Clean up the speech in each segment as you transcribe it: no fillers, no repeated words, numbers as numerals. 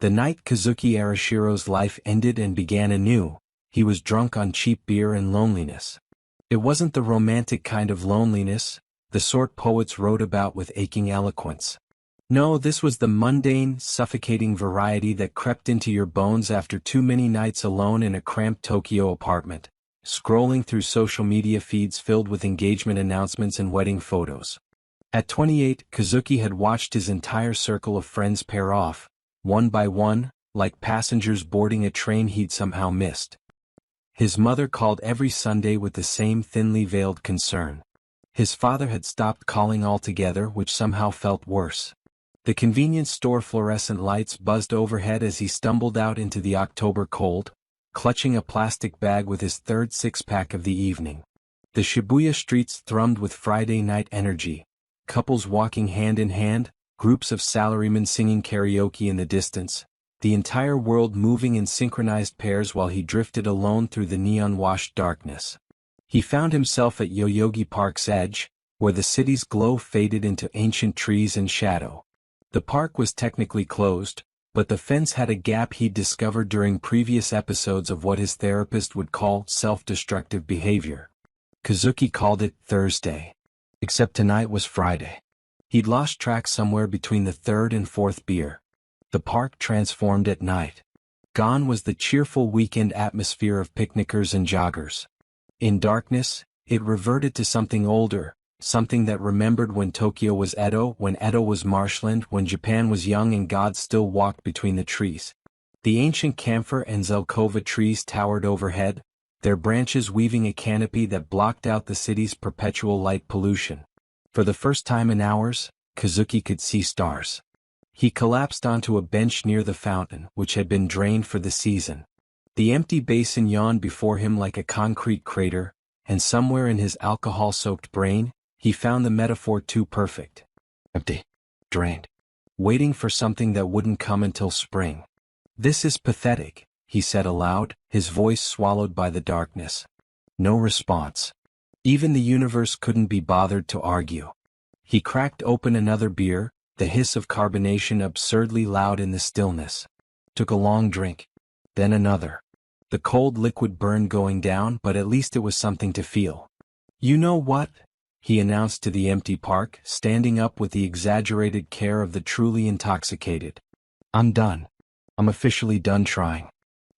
The night Kazuki Arashiro's life ended and began anew, he was drunk on cheap beer and loneliness. It wasn't the romantic kind of loneliness, the sort poets wrote about with aching eloquence. No, this was the mundane, suffocating variety that crept into your bones after too many nights alone in a cramped Tokyo apartment, scrolling through social media feeds filled with engagement announcements and wedding photos. At 28, Kazuki had watched his entire circle of friends pair off, one by one, like passengers boarding a train he'd somehow missed. His mother called every Sunday with the same thinly veiled concern. His father had stopped calling altogether, which somehow felt worse. The convenience store fluorescent lights buzzed overhead as he stumbled out into the October cold, clutching a plastic bag with his third six-pack of the evening. The Shibuya streets thrummed with Friday night energy, couples walking hand in hand, groups of salarymen singing karaoke in the distance, the entire world moving in synchronized pairs while he drifted alone through the neon-washed darkness. He found himself at Yoyogi Park's edge, where the city's glow faded into ancient trees and shadow. The park was technically closed, but the fence had a gap he'd discovered during previous episodes of what his therapist would call self-destructive behavior. Kazuki called it Thursday. Except tonight was Friday. He'd lost track somewhere between the third and fourth beer. The park transformed at night. Gone was the cheerful weekend atmosphere of picnickers and joggers. In darkness, it reverted to something older, something that remembered when Tokyo was Edo, when Edo was marshland, when Japan was young and God still walked between the trees. The ancient camphor and zelkova trees towered overhead, their branches weaving a canopy that blocked out the city's perpetual light pollution. For the first time in hours, Kazuki could see stars. He collapsed onto a bench near the fountain, which had been drained for the season. The empty basin yawned before him like a concrete crater, and somewhere in his alcohol-soaked brain, he found the metaphor too perfect. Empty. Drained. Waiting for something that wouldn't come until spring. This is pathetic, he said aloud, his voice swallowed by the darkness. No response. Even the universe couldn't be bothered to argue. He cracked open another beer, the hiss of carbonation absurdly loud in the stillness. Took a long drink. Then another. The cold liquid burned going down, but at least it was something to feel. You know what? He announced to the empty park, standing up with the exaggerated care of the truly intoxicated. I'm done. I'm officially done trying.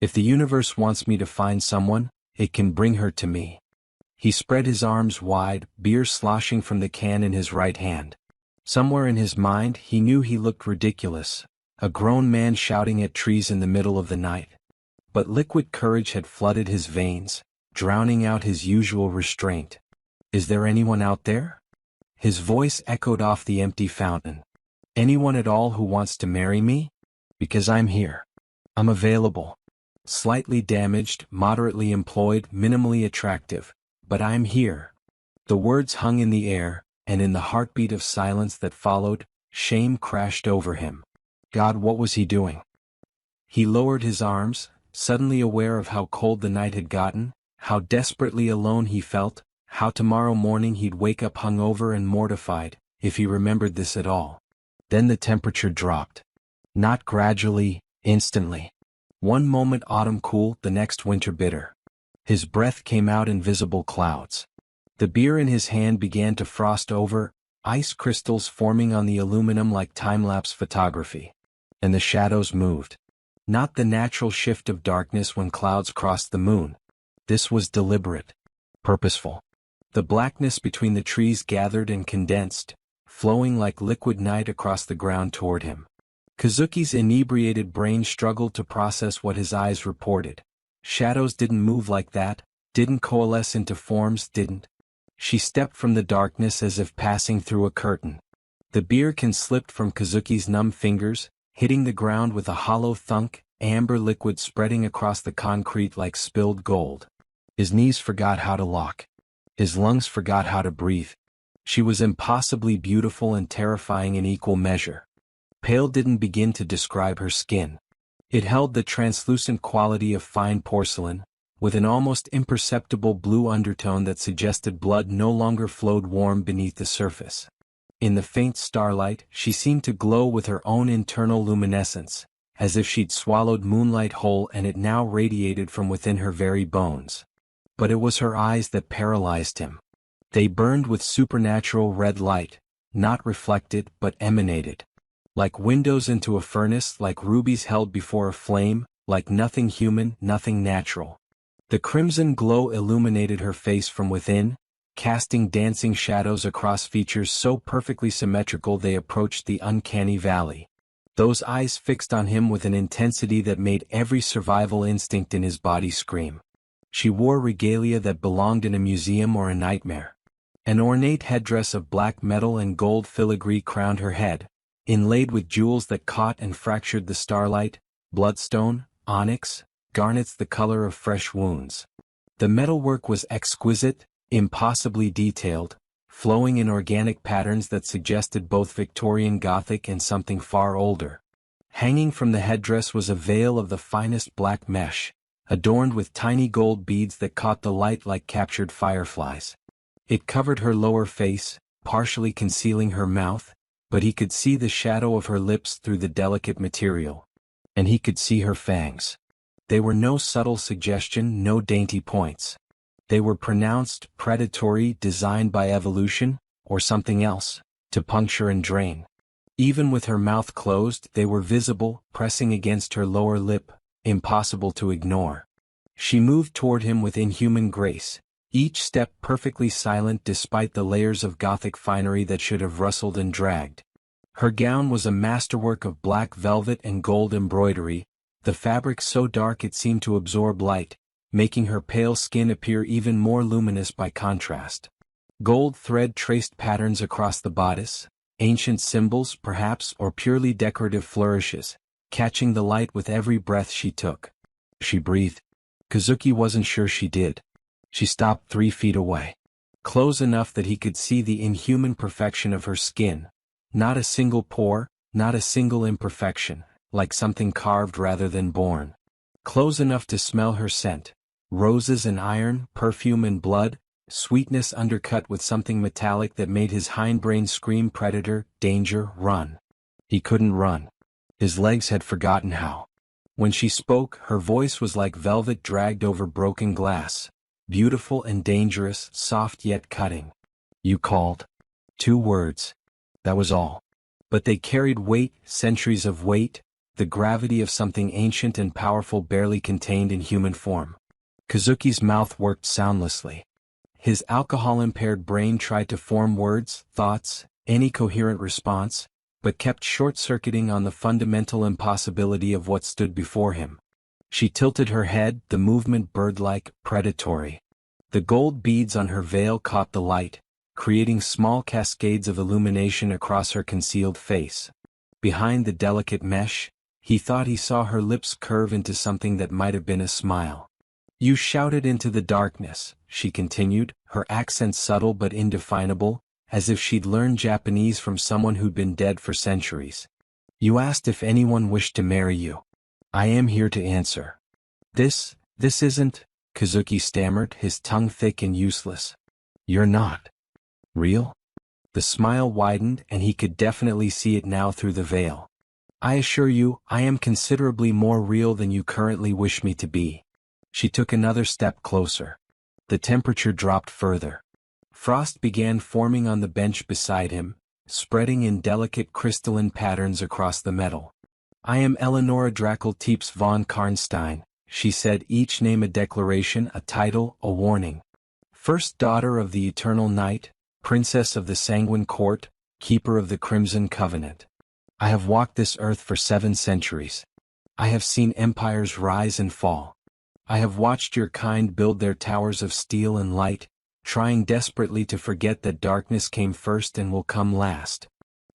If the universe wants me to find someone, it can bring her to me. He spread his arms wide, beer sloshing from the can in his right hand. Somewhere in his mind he knew he looked ridiculous, a grown man shouting at trees in the middle of the night. But liquid courage had flooded his veins, drowning out his usual restraint. Is there anyone out there? His voice echoed off the empty fountain. Anyone at all who wants to marry me? Because I'm here. I'm available. Slightly damaged, moderately employed, minimally attractive, but I'm here. The words hung in the air, and in the heartbeat of silence that followed, shame crashed over him. God, what was he doing? He lowered his arms, suddenly aware of how cold the night had gotten, how desperately alone he felt, how tomorrow morning he'd wake up hungover and mortified, if he remembered this at all. Then the temperature dropped. Not gradually, instantly. One moment autumn cool, the next winter bitter. His breath came out in visible clouds. The beer in his hand began to frost over, ice crystals forming on the aluminum like time-lapse photography. And the shadows moved. Not the natural shift of darkness when clouds crossed the moon. This was deliberate. Purposeful. The blackness between the trees gathered and condensed, flowing like liquid night across the ground toward him. Kazuki's inebriated brain struggled to process what his eyes reported. Shadows didn't move like that, didn't coalesce into forms, didn't. She stepped from the darkness as if passing through a curtain. The beer can slipped from Kazuki's numb fingers, hitting the ground with a hollow thunk, amber liquid spreading across the concrete like spilled gold. His knees forgot how to lock. His lungs forgot how to breathe. She was impossibly beautiful and terrifying in equal measure. Pale didn't begin to describe her skin. It held the translucent quality of fine porcelain, with an almost imperceptible blue undertone that suggested blood no longer flowed warm beneath the surface. In the faint starlight, she seemed to glow with her own internal luminescence, as if she'd swallowed moonlight whole and it now radiated from within her very bones. But it was her eyes that paralyzed him. They burned with supernatural red light, not reflected but emanated. Like windows into a furnace, like rubies held before a flame, like nothing human, nothing natural. The crimson glow illuminated her face from within, casting dancing shadows across features so perfectly symmetrical they approached the uncanny valley. Those eyes fixed on him with an intensity that made every survival instinct in his body scream. She wore regalia that belonged in a museum or a nightmare. An ornate headdress of black metal and gold filigree crowned her head, inlaid with jewels that caught and fractured the starlight, bloodstone, onyx, garnets the color of fresh wounds. The metalwork was exquisite, impossibly detailed, flowing in organic patterns that suggested both Victorian Gothic and something far older. Hanging from the headdress was a veil of the finest black mesh, adorned with tiny gold beads that caught the light like captured fireflies. It covered her lower face, partially concealing her mouth, but he could see the shadow of her lips through the delicate material. And he could see her fangs. They were no subtle suggestion, no dainty points. They were pronounced, predatory, designed by evolution, or something else, to puncture and drain. Even with her mouth closed, they were visible, pressing against her lower lip, impossible to ignore. She moved toward him with inhuman grace, each step perfectly silent despite the layers of Gothic finery that should have rustled and dragged. Her gown was a masterwork of black velvet and gold embroidery, the fabric so dark it seemed to absorb light, making her pale skin appear even more luminous by contrast. Gold thread traced patterns across the bodice, ancient symbols perhaps or purely decorative flourishes, catching the light with every breath she took. She breathed. Kazuki wasn't sure she did. She stopped 3 feet away. Close enough that he could see the inhuman perfection of her skin. Not a single pore, not a single imperfection, like something carved rather than born. Close enough to smell her scent. Roses and iron, perfume and blood, sweetness undercut with something metallic that made his hindbrain scream predator, danger, run. He couldn't run. His legs had forgotten how. When she spoke, her voice was like velvet dragged over broken glass. Beautiful and dangerous, soft yet cutting. You called. 2 words. That was all. But they carried weight, centuries of weight, the gravity of something ancient and powerful barely contained in human form. Kazuki's mouth worked soundlessly. His alcohol-impaired brain tried to form words, thoughts, any coherent response, but kept short-circuiting on the fundamental impossibility of what stood before him. She tilted her head, the movement bird-like, predatory. The gold beads on her veil caught the light, creating small cascades of illumination across her concealed face. Behind the delicate mesh, he thought he saw her lips curve into something that might have been a smile. You shouted into the darkness, she continued, her accent subtle but indefinable, as if she'd learned Japanese from someone who'd been dead for centuries. You asked if anyone wished to marry you. I am here to answer. This isn't, Kazuki stammered, his tongue thick and useless. You're not. Real? The smile widened and he could definitely see it now through the veil. I assure you, I am considerably more real than you currently wish me to be. She took another step closer. The temperature dropped further. Frost began forming on the bench beside him, spreading in delicate crystalline patterns across the metal. I am Eleonora Drakel-Teeps von Karnstein, she said, each name a declaration, a title, a warning. First daughter of the eternal night, princess of the sanguine court, keeper of the crimson covenant. I have walked this earth for 7 centuries. I have seen empires rise and fall. I have watched your kind build their towers of steel and light, trying desperately to forget that darkness came first and will come last.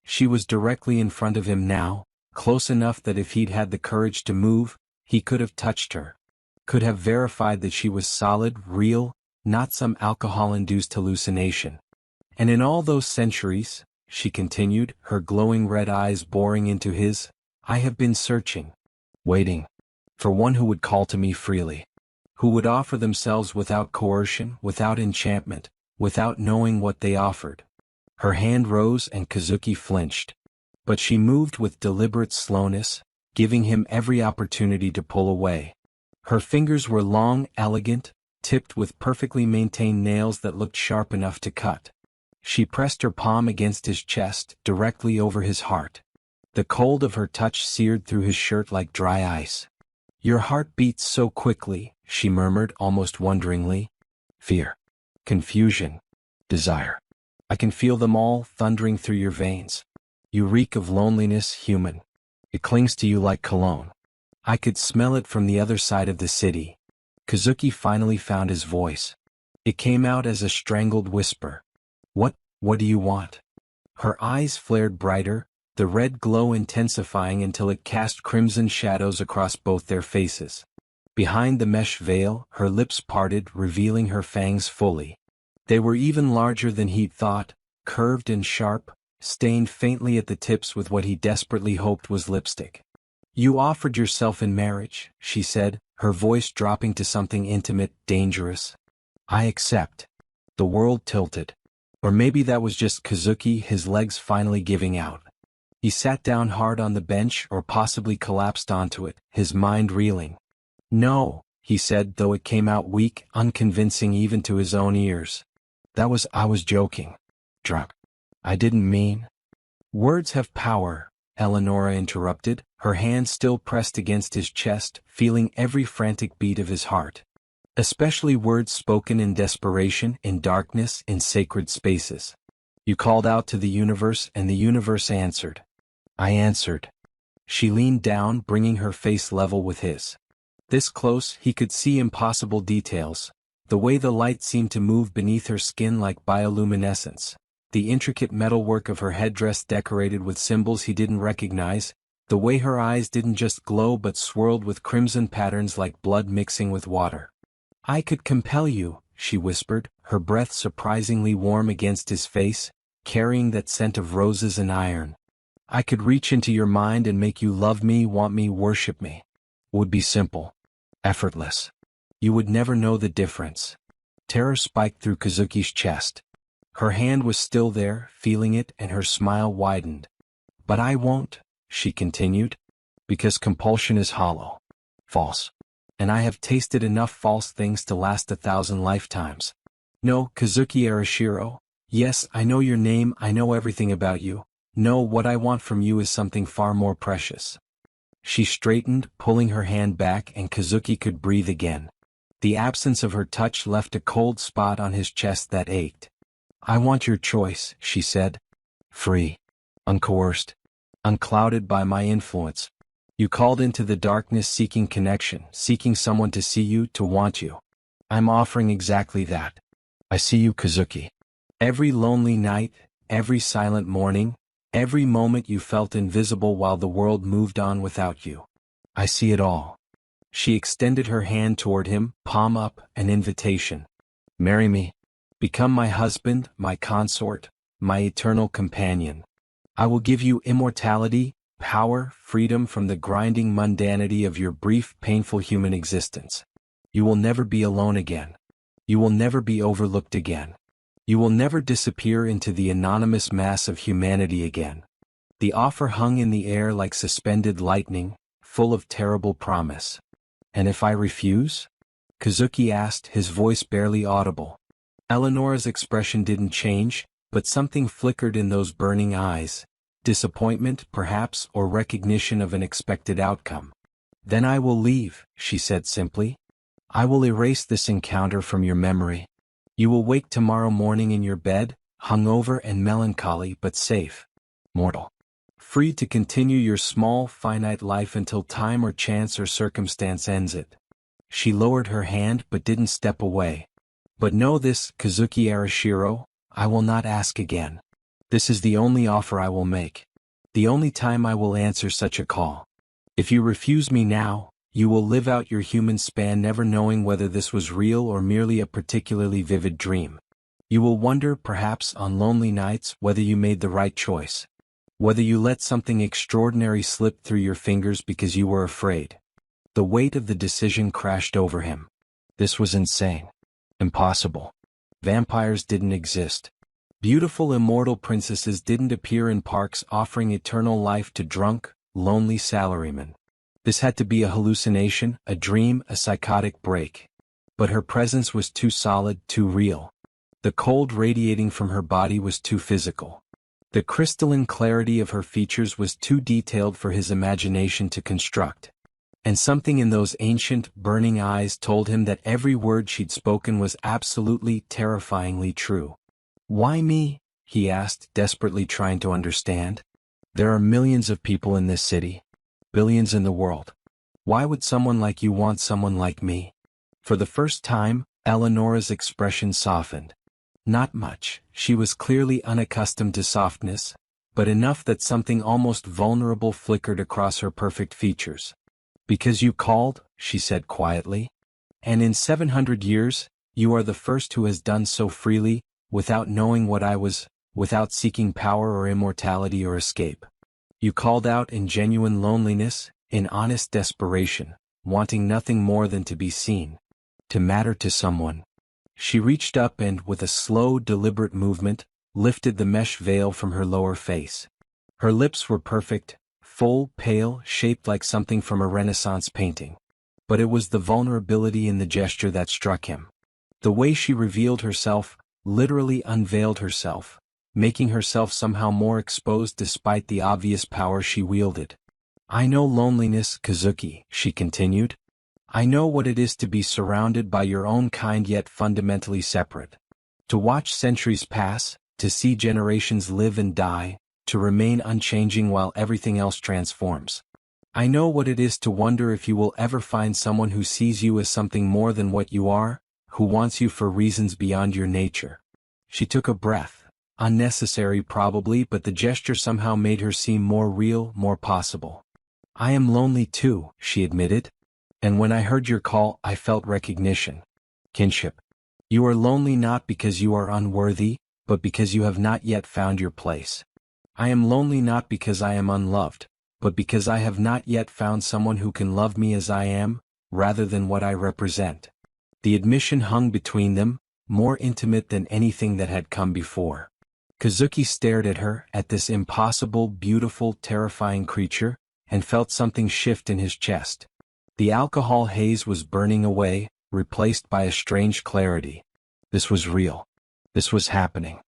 She was directly in front of him now, close enough that if he'd had the courage to move, he could have touched her. Could have verified that she was solid, real, not some alcohol-induced hallucination. And in all those centuries, she continued, her glowing red eyes boring into his, I have been searching, waiting, for one who would call to me freely, who would offer themselves without coercion, without enchantment, without knowing what they offered. Her hand rose and Kazuki flinched. But she moved with deliberate slowness, giving him every opportunity to pull away. Her fingers were long, elegant, tipped with perfectly maintained nails that looked sharp enough to cut. She pressed her palm against his chest, directly over his heart. The cold of her touch seared through his shirt like dry ice. "Your heart beats so quickly," she murmured almost wonderingly. "Fear, confusion, desire. I can feel them all thundering through your veins. You reek of loneliness, human. It clings to you like cologne. I could smell it from the other side of the city." Kazuki finally found his voice. It came out as a strangled whisper. What do you want?" Her eyes flared brighter, the red glow intensifying until it cast crimson shadows across both their faces. Behind the mesh veil, her lips parted, revealing her fangs fully. They were even larger than he'd thought, curved and sharp, stained faintly at the tips with what he desperately hoped was lipstick. "You offered yourself in marriage," she said, her voice dropping to something intimate, dangerous. "I accept." The world tilted. Or maybe that was just Kazuki, his legs finally giving out. He sat down hard on the bench or possibly collapsed onto it, his mind reeling. "No," he said, though it came out weak, unconvincing even to his own ears. I was joking. Drunk. I didn't mean." "Words have power," Eleonora interrupted, her hand still pressed against his chest, feeling every frantic beat of his heart. "Especially words spoken in desperation, in darkness, in sacred spaces. You called out to the universe and the universe answered." "I answered." She leaned down, bringing her face level with his. This close, he could see impossible details. The way the light seemed to move beneath her skin like bioluminescence. The intricate metalwork of her headdress decorated with symbols he didn't recognize. The way her eyes didn't just glow but swirled with crimson patterns like blood mixing with water. "I could compel you," she whispered, her breath surprisingly warm against his face, carrying that scent of roses and iron. "I could reach into your mind and make you love me, want me, worship me. It would be simple. Effortless. You would never know the difference." Terror spiked through Kazuki's chest. Her hand was still there, feeling it, and her smile widened. "But I won't," she continued, "because compulsion is hollow. False. And I have tasted enough false things to last 1,000 lifetimes. No, Kazuki Arashiro. Yes, I know your name, I know everything about you. No, what I want from you is something far more precious." She straightened, pulling her hand back, and Kazuki could breathe again. The absence of her touch left a cold spot on his chest that ached. "I want your choice," she said. "Free. Uncoerced. Unclouded by my influence. You called into the darkness seeking connection, seeking someone to see you, to want you. I'm offering exactly that. I see you, Kazuki. Every lonely night, every silent morning, every moment you felt invisible while the world moved on without you. I see it all." She extended her hand toward him, palm up, an invitation. "Marry me. Become my husband, my consort, my eternal companion. I will give you immortality, power, freedom from the grinding mundanity of your brief, painful human existence. You will never be alone again. You will never be overlooked again. You will never disappear into the anonymous mass of humanity again." The offer hung in the air like suspended lightning, full of terrible promise. "And if I refuse?" Kazuki asked, his voice barely audible. Eleonora's expression didn't change, but something flickered in those burning eyes. Disappointment, perhaps, or recognition of an expected outcome. "Then I will leave," she said simply. "I will erase this encounter from your memory. You will wake tomorrow morning in your bed, hungover and melancholy but safe. Mortal. Free to continue your small, finite life until time or chance or circumstance ends it." She lowered her hand but didn't step away. "But know this, Kazuki Arashiro, I will not ask again. This is the only offer I will make. The only time I will answer such a call. If you refuse me now, you will live out your human span never knowing whether this was real or merely a particularly vivid dream. You will wonder, perhaps on lonely nights, whether you made the right choice. Whether you let something extraordinary slip through your fingers because you were afraid." The weight of the decision crashed over him. This was insane. Impossible. Vampires didn't exist. Beautiful immortal princesses didn't appear in parks offering eternal life to drunk, lonely salarymen. This had to be a hallucination, a dream, a psychotic break. But her presence was too solid, too real. The cold radiating from her body was too physical. The crystalline clarity of her features was too detailed for his imagination to construct. And something in those ancient, burning eyes told him that every word she'd spoken was absolutely, terrifyingly true. "Why me?" he asked, desperately trying to understand. "There are millions of people in this city. Billions in the world. Why would someone like you want someone like me?" For the first time, Eleonora's expression softened. Not much, she was clearly unaccustomed to softness, but enough that something almost vulnerable flickered across her perfect features. "Because you called," she said quietly. "And in 700 years, you are the first who has done so freely, without knowing what I was, without seeking power or immortality or escape. You called out in genuine loneliness, in honest desperation, wanting nothing more than to be seen, to matter to someone." She reached up and, with a slow, deliberate movement, lifted the mesh veil from her lower face. Her lips were perfect, full, pale, shaped like something from a Renaissance painting. But it was the vulnerability in the gesture that struck him. The way she revealed herself, literally unveiled herself, making herself somehow more exposed despite the obvious power she wielded. "I know loneliness, Kazuki," she continued. "I know what it is to be surrounded by your own kind yet fundamentally separate. To watch centuries pass, to see generations live and die, to remain unchanging while everything else transforms. I know what it is to wonder if you will ever find someone who sees you as something more than what you are, who wants you for reasons beyond your nature." She took a breath. Unnecessary probably, but the gesture somehow made her seem more real, more possible. "I am lonely too," she admitted. "And when I heard your call, I felt recognition. Kinship. You are lonely not because you are unworthy, but because you have not yet found your place. I am lonely not because I am unloved, but because I have not yet found someone who can love me as I am, rather than what I represent." The admission hung between them, more intimate than anything that had come before. Kazuki stared at her, at this impossible, beautiful, terrifying creature, and felt something shift in his chest. The alcohol haze was burning away, replaced by a strange clarity. This was real. This was happening.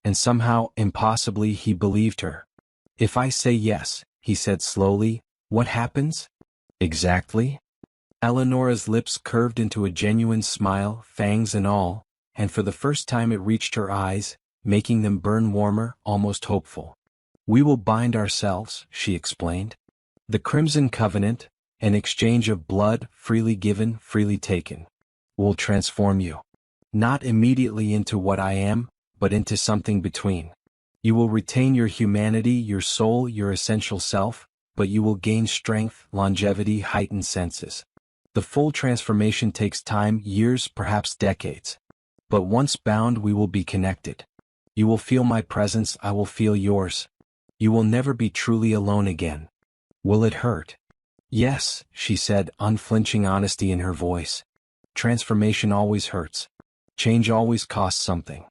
And somehow, impossibly, he believed her. "If I say yes," he said slowly, "what happens?" "Exactly?" Eleonora's lips curved into a genuine smile, fangs and all, and for the first time it reached her eyes, making them burn warmer, almost hopeful. "We will bind ourselves," she explained. "The Crimson Covenant, an exchange of blood, freely given, freely taken, will transform you. Not immediately into what I am, but into something between. You will retain your humanity, your soul, your essential self, but you will gain strength, longevity, heightened senses. The full transformation takes time, years, perhaps decades. But once bound, we will be connected. You will feel my presence, I will feel yours. You will never be truly alone again. Will it hurt?" "Yes," she said, unflinching honesty in her voice. "Transformation always hurts. Change always costs something.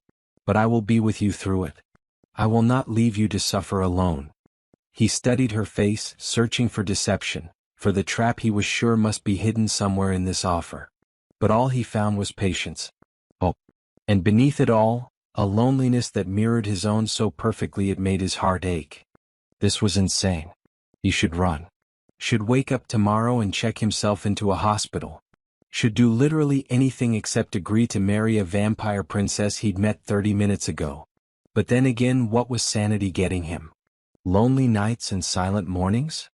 But I will be with you through it. I will not leave you to suffer alone." He studied her face, searching for deception, for the trap he was sure must be hidden somewhere in this offer. But all he found was patience. Hope. And beneath it all, a loneliness that mirrored his own so perfectly it made his heart ache. This was insane. He should run. Should wake up tomorrow and check himself into a hospital. Should do literally anything except agree to marry a vampire princess he'd met 30 minutes ago. But then again, what was sanity getting him? Lonely nights and silent mornings?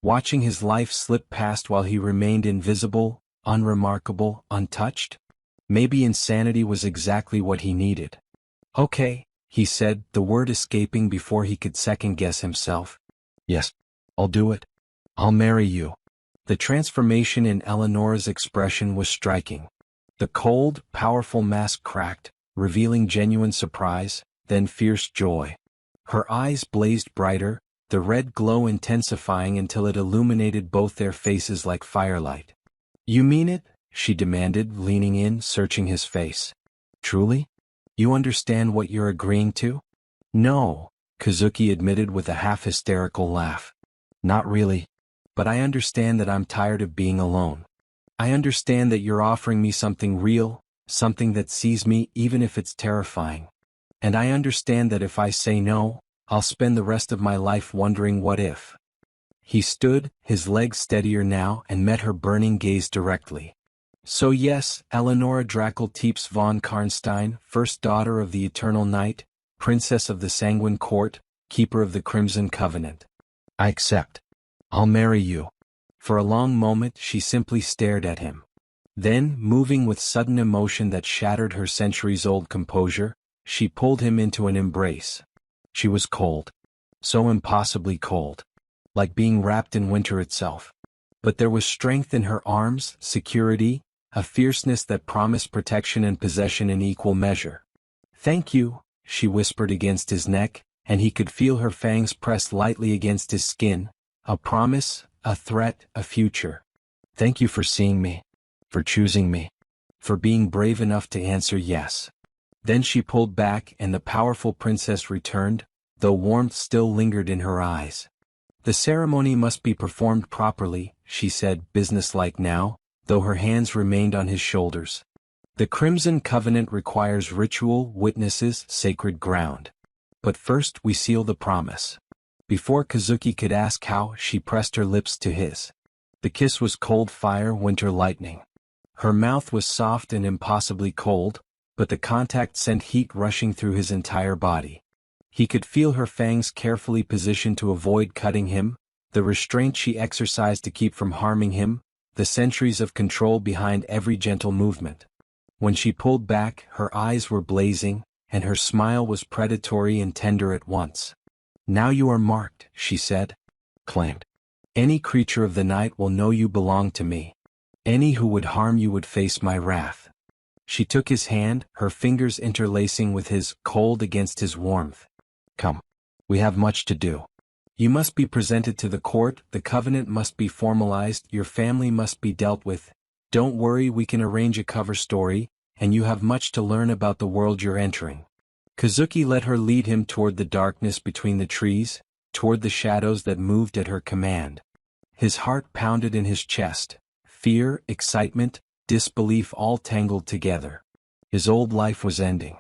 Watching his life slip past while he remained invisible, unremarkable, untouched? Maybe insanity was exactly what he needed. "Okay," he said, the word escaping before he could second-guess himself. "Yes, I'll do it. I'll marry you." The transformation in Eleonora's expression was striking. The cold, powerful mask cracked, revealing genuine surprise, then fierce joy. Her eyes blazed brighter, the red glow intensifying until it illuminated both their faces like firelight. "You mean it?" she demanded, leaning in, searching his face. "Truly? You understand what you're agreeing to?" "No," Kazuki admitted with a half-hysterical laugh. "Not really. but I understand that I'm tired of being alone. I understand that you're offering me something real, something that sees me even if it's terrifying. And I understand that if I say no, I'll spend the rest of my life wondering what if." He stood, his legs steadier now, and met her burning gaze directly. "So yes, Eleonora Drakel Teeps von Karnstein, first daughter of the Eternal Night, princess of the Sanguine Court, keeper of the Crimson Covenant. I accept. I'll marry you." For a long moment she simply stared at him. Then, moving with sudden emotion that shattered her centuries-old composure, she pulled him into an embrace. She was cold. So impossibly cold. Like being wrapped in winter itself. But there was strength in her arms, security, a fierceness that promised protection and possession in equal measure. "Thank you," she whispered against his neck, and he could feel her fangs press lightly against his skin, a promise, a threat, a future. "Thank you for seeing me. For choosing me. For being brave enough to answer yes." Then she pulled back and the powerful princess returned, though warmth still lingered in her eyes. "The ceremony must be performed properly," she said, businesslike now, though her hands remained on his shoulders. "The Crimson Covenant requires ritual, witnesses, sacred ground. But first we seal the promise." Before Kazuki could ask how, she pressed her lips to his. The kiss was cold fire, winter lightning. Her mouth was soft and impossibly cold, but the contact sent heat rushing through his entire body. He could feel her fangs carefully positioned to avoid cutting him, the restraint she exercised to keep from harming him, the centuries of control behind every gentle movement. When she pulled back, her eyes were blazing, and her smile was predatory and tender at once. "Now you are marked," she said. Claimed. "Any creature of the night will know you belong to me. Any who would harm you would face my wrath." She took his hand, her fingers interlacing with his, cold against his warmth. "Come. We have much to do. You must be presented to the court, the covenant must be formalized, your family must be dealt with. Don't worry, we can arrange a cover story, and you have much to learn about the world you're entering." Kazuki let her lead him toward the darkness between the trees, toward the shadows that moved at her command. His heart pounded in his chest, fear, excitement, disbelief all tangled together. His old life was ending.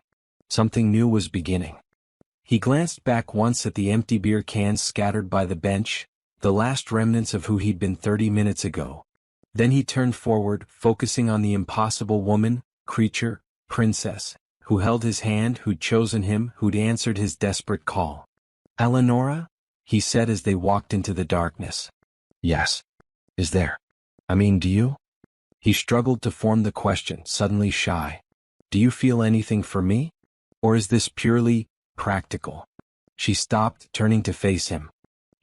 Something new was beginning. He glanced back once at the empty beer cans scattered by the bench, the last remnants of who he'd been 30 minutes ago. Then he turned forward, focusing on the impossible woman, creature, princess, who held his hand, who'd chosen him, who'd answered his desperate call. "Eleonora?" he said as they walked into the darkness. "Yes. Is there? I mean, do you?" He struggled to form the question, suddenly shy. "Do you feel anything for me? Or is this purely practical?" She stopped, turning to face him.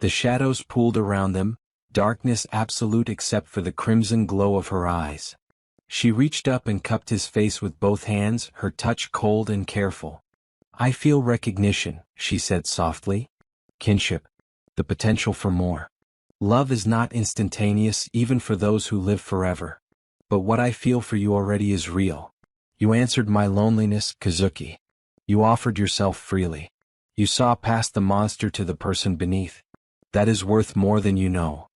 The shadows pooled around them, darkness absolute except for the crimson glow of her eyes. She reached up and cupped his face with both hands, her touch cold and careful. "I feel recognition," she said softly. "Kinship. The potential for more. Love is not instantaneous even for those who live forever. But what I feel for you already is real. You answered my loneliness, Kazuki. You offered yourself freely. You saw past the monster to the person beneath. That is worth more than you know."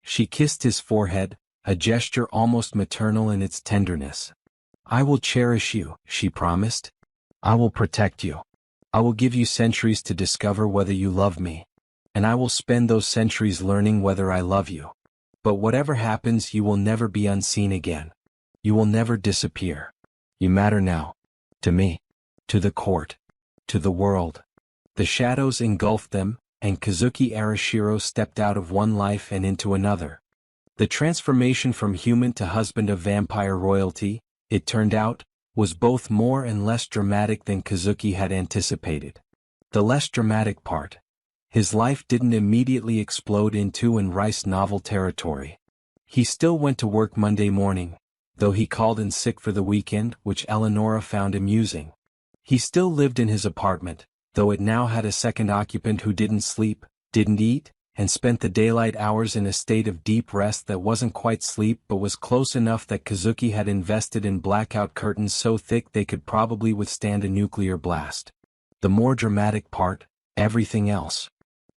She kissed his forehead, a gesture almost maternal in its tenderness. "I will cherish you," she promised. "I will protect you. I will give you centuries to discover whether you love me. And I will spend those centuries learning whether I love you. But whatever happens, you will never be unseen again. You will never disappear. You matter now. To me. To the court. To the world." The shadows engulfed them, and Kazuki Arashiro stepped out of one life and into another. The transformation from human to husband of vampire royalty, it turned out, was both more and less dramatic than Kazuki had anticipated. The less dramatic part. His life didn't immediately explode into and rice novel territory. He still went to work Monday morning, though he called in sick for the weekend, which Eleonora found amusing. He still lived in his apartment, though it now had a second occupant who didn't sleep, didn't eat, and spent the daylight hours in a state of deep rest that wasn't quite sleep but was close enough that Kazuki had invested in blackout curtains so thick they could probably withstand a nuclear blast. The more dramatic part, everything else.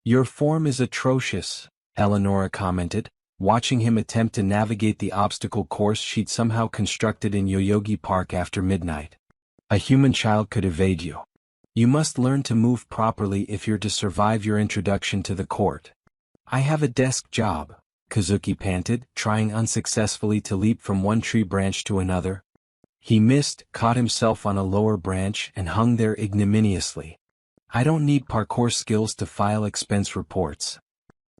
"Your form is atrocious," Eleonora commented, watching him attempt to navigate the obstacle course she'd somehow constructed in Yoyogi Park after midnight. A human child could evade you. You must learn to move properly if you're to survive your introduction to the court. I have a desk job, Kazuki panted, trying unsuccessfully to leap from one tree branch to another. He missed, caught himself on a lower branch, and hung there ignominiously. I don't need parkour skills to file expense reports.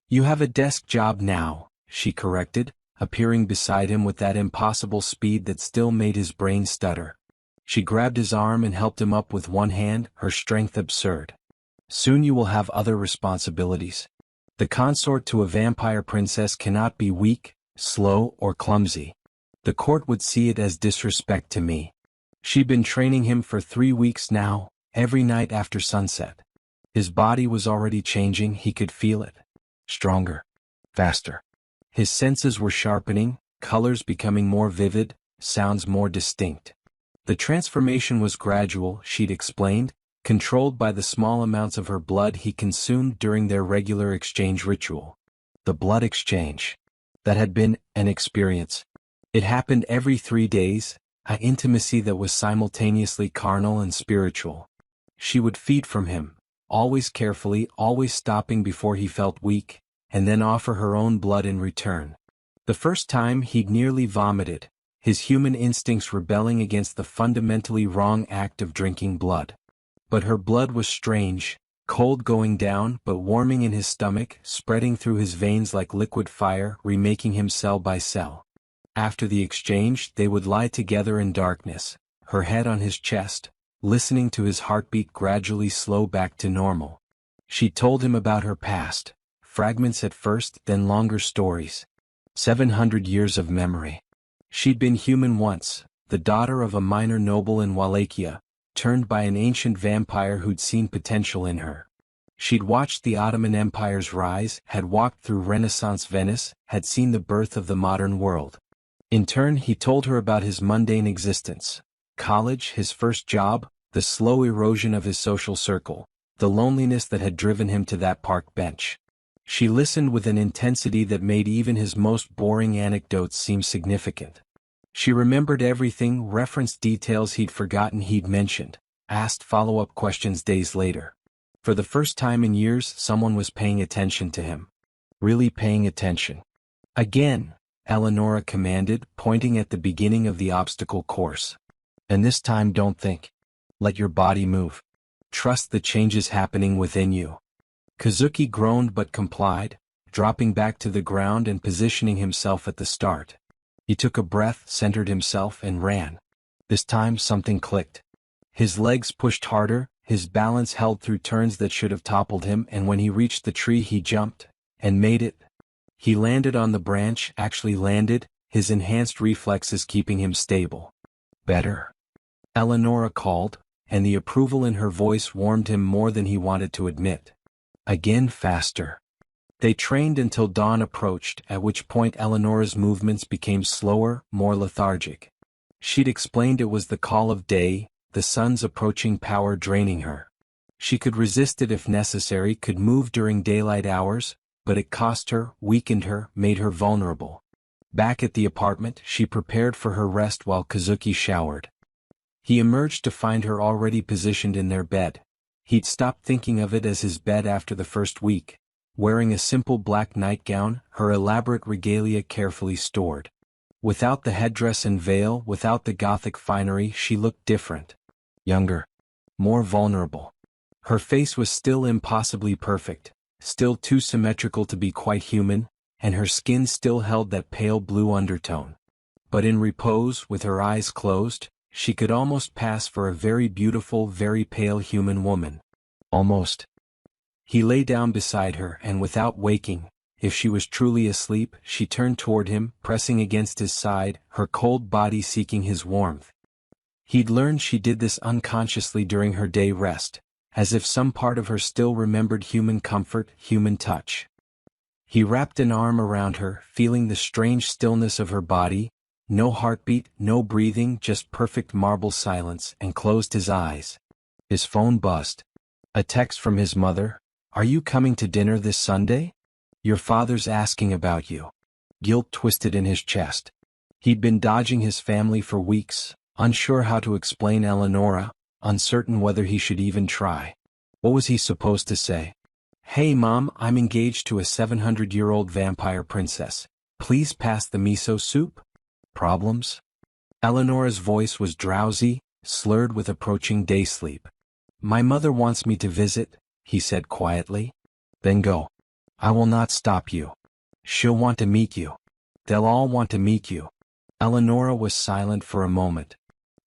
You have a desk job now, she corrected, appearing beside him with that impossible speed that still made his brain stutter. She grabbed his arm and helped him up with one hand, her strength absurd. Soon you will have other responsibilities. The consort to a vampire princess cannot be weak, slow, or clumsy. The court would see it as disrespect to me. She'd been training him for 3 weeks now, every night after sunset. His body was already changing, he could feel it. Stronger. Faster. His senses were sharpening, colors becoming more vivid, sounds more distinct. The transformation was gradual, she'd explained, controlled by the small amounts of her blood he consumed during their regular exchange ritual. The blood exchange. That had been an experience. It happened every 3 days, an intimacy that was simultaneously carnal and spiritual. She would feed from him, always carefully, always stopping before he felt weak, and then offer her own blood in return. The first time he'd nearly vomited, his human instincts rebelling against the fundamentally wrong act of drinking blood. But her blood was strange, cold going down but warming in his stomach, spreading through his veins like liquid fire, remaking him cell by cell. After the exchange, they would lie together in darkness, her head on his chest, listening to his heartbeat gradually slow back to normal. She told him about her past, fragments at first, then longer stories. 700 years of memory. She'd been human once, the daughter of a minor noble in Wallachia, turned by an ancient vampire who'd seen potential in her. She'd watched the Ottoman Empire's rise, had walked through Renaissance Venice, had seen the birth of the modern world. In turn, he told her about his mundane existence. College, his first job, the slow erosion of his social circle, the loneliness that had driven him to that park bench. She listened with an intensity that made even his most boring anecdotes seem significant. She remembered everything, referenced details he'd forgotten he'd mentioned, asked follow-up questions days later. For the first time in years, someone was paying attention to him. Really paying attention. Again, Eleonora commanded, pointing at the beginning of the obstacle course. And this time don't think. Let your body move. Trust the changes happening within you. Kazuki groaned but complied, dropping back to the ground and positioning himself at the start. He took a breath, centered himself, and ran. This time something clicked. His legs pushed harder, his balance held through turns that should have toppled him, and when he reached the tree he jumped, and made it. He landed on the branch, actually landed, his enhanced reflexes keeping him stable. Better. Eleonora called, and the approval in her voice warmed him more than he wanted to admit. Again faster. They trained until dawn approached, at which point Eleonora's movements became slower, more lethargic. She'd explained it was the call of day, the sun's approaching power draining her. She could resist it if necessary, could move during daylight hours, but it cost her, weakened her, made her vulnerable. Back at the apartment, she prepared for her rest while Kazuki showered. He emerged to find her already positioned in their bed. He'd stopped thinking of it as his bed after the first week, wearing a simple black nightgown, her elaborate regalia carefully stored. Without the headdress and veil, without the gothic finery, she looked different. Younger. More vulnerable. Her face was still impossibly perfect, still too symmetrical to be quite human, and her skin still held that pale blue undertone. But in repose, with her eyes closed, she could almost pass for a very beautiful, very pale human woman. Almost. He lay down beside her and without waking, if she was truly asleep, she turned toward him, pressing against his side, her cold body seeking his warmth. He'd learned she did this unconsciously during her day rest, as if some part of her still remembered human comfort, human touch. He wrapped an arm around her, feeling the strange stillness of her body, no heartbeat, no breathing, just perfect marble silence, and closed his eyes. His phone buzzed. A text from his mother. Are you coming to dinner this Sunday? Your father's asking about you. Guilt twisted in his chest. He'd been dodging his family for weeks, unsure how to explain Eleonora, uncertain whether he should even try. What was he supposed to say? "Hey Mom, I'm engaged to a 700-year-old vampire princess. Please pass the miso soup?" Problems? Eleonora's voice was drowsy, slurred with approaching day sleep. "My mother wants me to visit," he said quietly. "Then go. I will not stop you. She'll want to meet you. They'll all want to meet you." Eleonora was silent for a moment.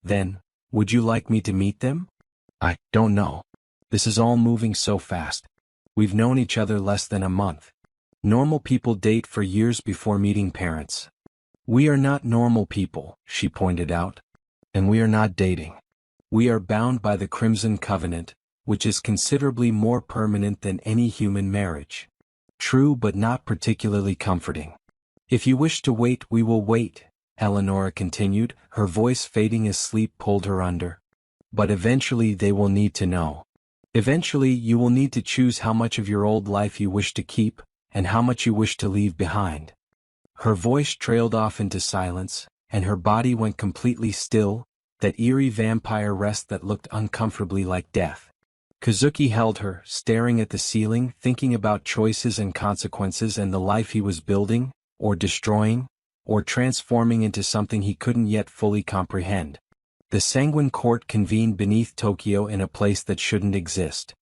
Then, "Would you like me to meet them?" "I don't know. This is all moving so fast. We've known each other less than a month. Normal people date for years before meeting parents. We are not normal people," she pointed out. "And we are not dating. We are bound by the Crimson Covenant, which is considerably more permanent than any human marriage." True, but not particularly comforting. "If you wish to wait, we will wait," Eleonora continued, her voice fading as sleep pulled her under. "But eventually they will need to know. Eventually you will need to choose how much of your old life you wish to keep, and how much you wish to leave behind." Her voice trailed off into silence, and her body went completely still, that eerie vampire rest that looked uncomfortably like death. Kazuki held her, staring at the ceiling, thinking about choices and consequences and the life he was building, or destroying, or transforming into something he couldn't yet fully comprehend. The Sanguine Court convened beneath Tokyo in a place that shouldn't exist.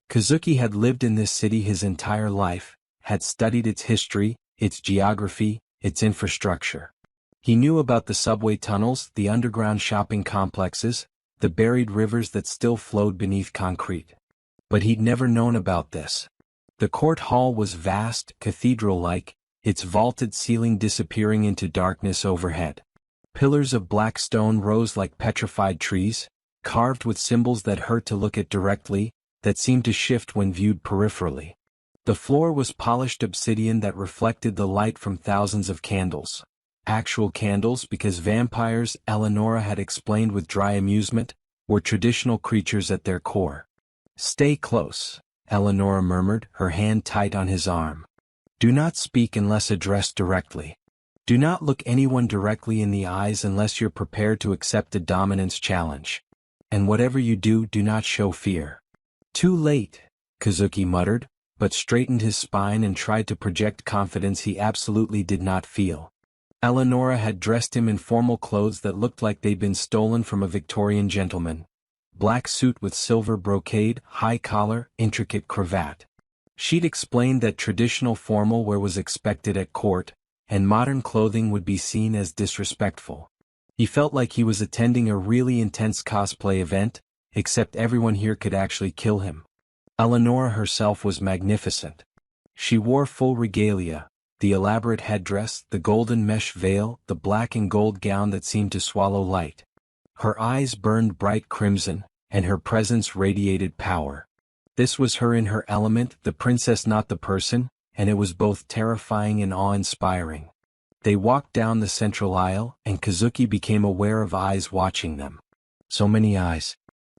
Kazuki had lived in this city his entire life, had studied its history, its geography, its infrastructure. He knew about the subway tunnels, the underground shopping complexes, the buried rivers that still flowed beneath concrete. But he'd never known about this. The court hall was vast, cathedral-like, its vaulted ceiling disappearing into darkness overhead. Pillars of black stone rose like petrified trees, carved with symbols that hurt to look at directly, that seemed to shift when viewed peripherally. The floor was polished obsidian that reflected the light from thousands of candles. Actual candles, because vampires, Eleonora had explained with dry amusement, were traditional creatures at their core. "Stay close," Eleonora murmured, her hand tight on his arm. "Do not speak unless addressed directly. Do not look anyone directly in the eyes unless you're prepared to accept a dominance challenge. And whatever you do, do not show fear." "Too late," Kazuki muttered, but straightened his spine and tried to project confidence he absolutely did not feel. Eleonora had dressed him in formal clothes that looked like they'd been stolen from a Victorian gentleman. Black suit with silver brocade, high collar, intricate cravat. She'd explained that traditional formal wear was expected at court, and modern clothing would be seen as disrespectful. He felt like he was attending a really intense cosplay event, except everyone here could actually kill him. Eleonora herself was magnificent. She wore full regalia, the elaborate headdress, the golden mesh veil, the black and gold gown that seemed to swallow light. Her eyes burned bright crimson, and her presence radiated power. This was her in her element, the princess not the person, and it was both terrifying and awe-inspiring. They walked down the central aisle, and Kazuki became aware of eyes watching them. So many eyes.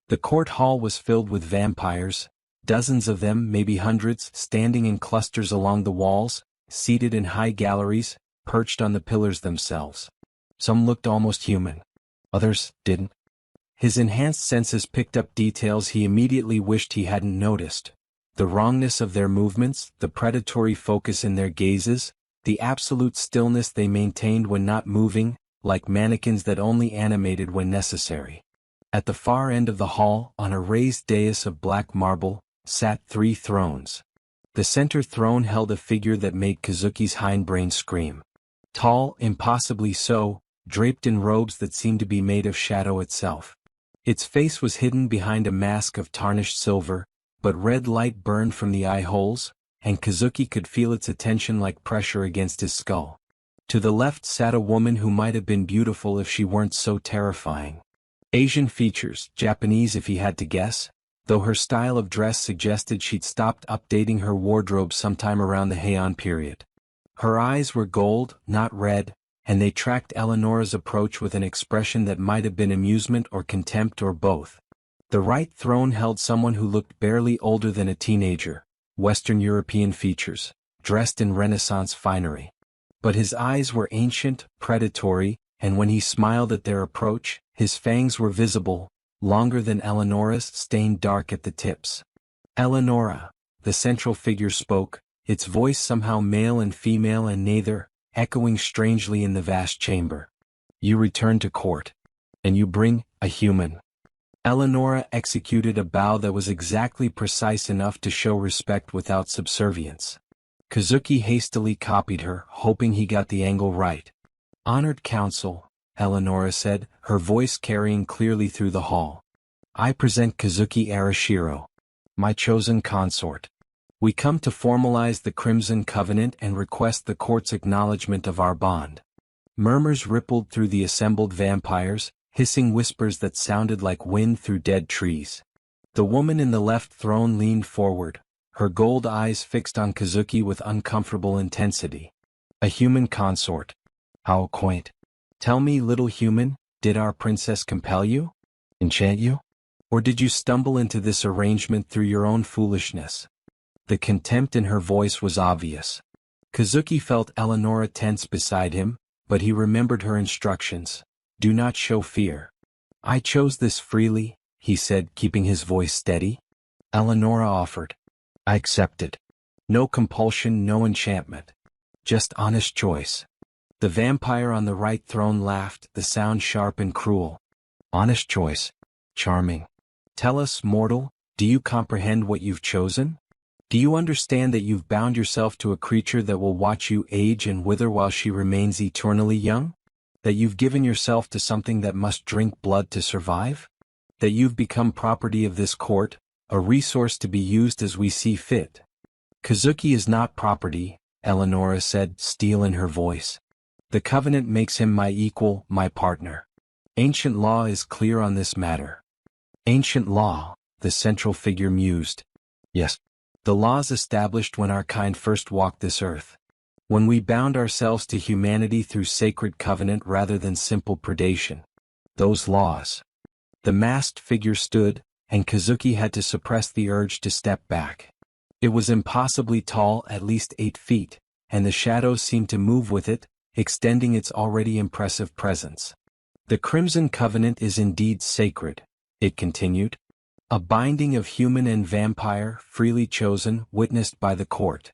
The court hall was filled with vampires, dozens of them, maybe hundreds, standing in clusters along the walls, seated in high galleries, perched on the pillars themselves. Some looked almost human. Others didn't. His enhanced senses picked up details he immediately wished he hadn't noticed. The wrongness of their movements, the predatory focus in their gazes, the absolute stillness they maintained when not moving, like mannequins that only animated when necessary. At the far end of the hall, on a raised dais of black marble, sat 3 thrones. The center throne held a figure that made Kazuki's hindbrain scream. Tall, impossibly so, draped in robes that seemed to be made of shadow itself. Its face was hidden behind a mask of tarnished silver, but red light burned from the eye holes, and Kazuki could feel its attention like pressure against his skull. To the left sat a woman who might have been beautiful if she weren't so terrifying. Asian features, Japanese if he had to guess, though her style of dress suggested she'd stopped updating her wardrobe sometime around the Heian period. Her eyes were gold, not red, and they tracked Eleonora's approach with an expression that might have been amusement or contempt or both. The right throne held someone who looked barely older than a teenager, Western European features, dressed in Renaissance finery. But his eyes were ancient, predatory, and when he smiled at their approach, his fangs were visible, longer than Eleonora's, stained dark at the tips. Eleonora, the central figure spoke, its voice somehow male and female and neither, echoing strangely in the vast chamber. You return to court. And you bring a human. Eleonora executed a bow that was exactly precise enough to show respect without subservience. Kazuki hastily copied her, hoping he got the angle right. Honored counsel, Eleonora said, her voice carrying clearly through the hall. I present Kazuki Arashiro, my chosen consort. We come to formalize the Crimson Covenant and request the court's acknowledgement of our bond. Murmurs rippled through the assembled vampires, hissing whispers that sounded like wind through dead trees. The woman in the left throne leaned forward, her gold eyes fixed on Kazuki with uncomfortable intensity. A human consort. How quaint. Tell me, little human, did our princess compel you? Enchant you? Or did you stumble into this arrangement through your own foolishness? The contempt in her voice was obvious. Kazuki felt Eleonora tense beside him, but he remembered her instructions. Do not show fear. I chose this freely, he said, keeping his voice steady. Eleonora offered. I accepted. No compulsion, no enchantment. Just honest choice. The vampire on the right throne laughed, the sound sharp and cruel. Honest choice. Charming. Tell us, mortal, do you comprehend what you've chosen? Do you understand that you've bound yourself to a creature that will watch you age and wither while she remains eternally young? That you've given yourself to something that must drink blood to survive? That you've become property of this court, a resource to be used as we see fit? Kazuki is not property, Eleonora said, steel in her voice. The covenant makes him my equal, my partner. Ancient law is clear on this matter. Ancient law, the central figure mused. Yes. The laws established when our kind first walked this earth. When we bound ourselves to humanity through sacred covenant rather than simple predation. Those laws. The masked figure stood, and Kazuki had to suppress the urge to step back. It was impossibly tall, at least 8 feet, and the shadows seemed to move with it, extending its already impressive presence. The Crimson Covenant is indeed sacred, it continued. A binding of human and vampire, freely chosen, witnessed by the court.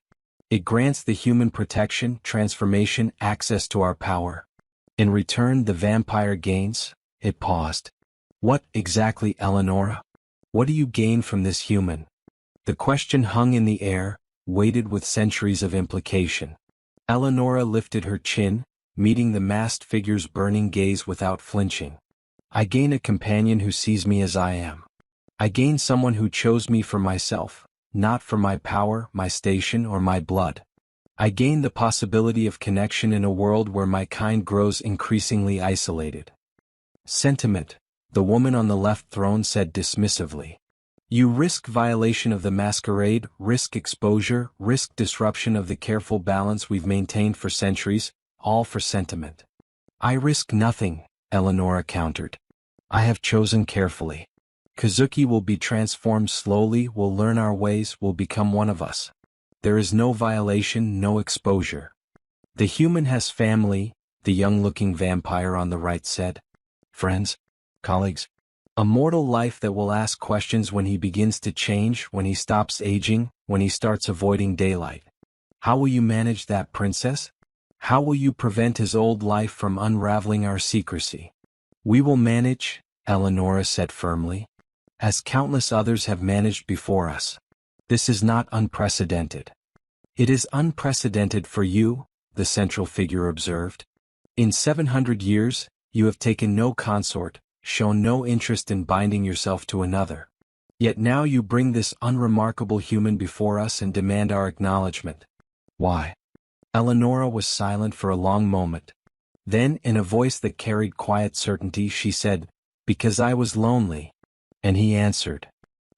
It grants the human protection, transformation, access to our power. In return, the vampire gains. It paused. What exactly, Eleonora? What do you gain from this human? The question hung in the air, weighted with centuries of implication. Eleonora lifted her chin, meeting the masked figure's burning gaze without flinching. I gain a companion who sees me as I am. I gain someone who chose me for myself, not for my power, my station, or my blood. I gain the possibility of connection in a world where my kind grows increasingly isolated. Sentiment, the woman on the left throne said dismissively. You risk violation of the masquerade, risk exposure, risk disruption of the careful balance we've maintained for centuries, all for sentiment. I risk nothing, Eleonora countered. I have chosen carefully. Kazuki will be transformed slowly, will learn our ways, will become one of us. There is no violation, no exposure. The human has family, the young-looking vampire on the right said. Friends? Colleagues? A mortal life that will ask questions when he begins to change, when he stops aging, when he starts avoiding daylight. How will you manage that, princess? How will you prevent his old life from unraveling our secrecy? We will manage, Eleonora said firmly. As countless others have managed before us. This is not unprecedented. It is unprecedented for you, the central figure observed. In 700 years, you have taken no consort, shown no interest in binding yourself to another. Yet now you bring this unremarkable human before us and demand our acknowledgement. Why? Eleonora was silent for a long moment. Then, in a voice that carried quiet certainty, she said, Because I was lonely. And he answered.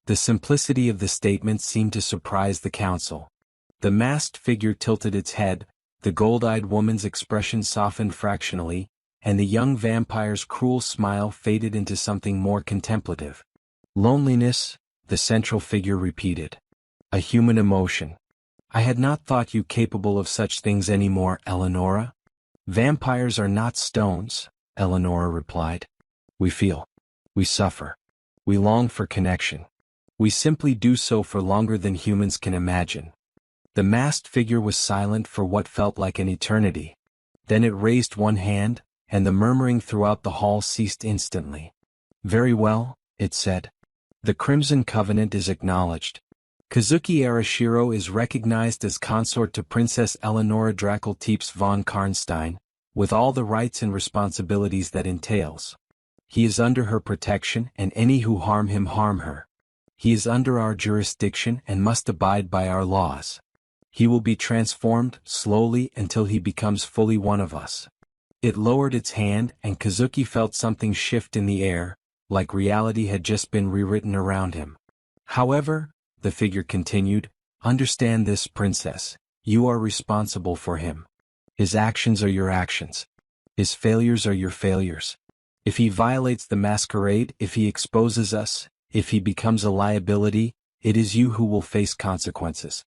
The simplicity of the statement seemed to surprise the council. The masked figure tilted its head, the gold-eyed woman's expression softened fractionally, and the young vampire's cruel smile faded into something more contemplative. Loneliness, the central figure repeated. A human emotion. I had not thought you capable of such things anymore, Eleonora. Vampires are not stones, Eleonora replied. We feel. We suffer. We long for connection. We simply do so for longer than humans can imagine. The masked figure was silent for what felt like an eternity. Then it raised one hand, and the murmuring throughout the hall ceased instantly. Very well, it said. The Crimson Covenant is acknowledged. Kazuki Arashiro is recognized as consort to Princess Eleonora Drakelteeps von Karnstein, with all the rights and responsibilities that entails. He is under her protection, and any who harm him harm her. He is under our jurisdiction and must abide by our laws. He will be transformed slowly until he becomes fully one of us. It lowered its hand, and Kazuki felt something shift in the air, like reality had just been rewritten around him. However, the figure continued, understand this, princess. You are responsible for him. His actions are your actions. His failures are your failures. If he violates the masquerade, if he exposes us, if he becomes a liability, it is you who will face consequences.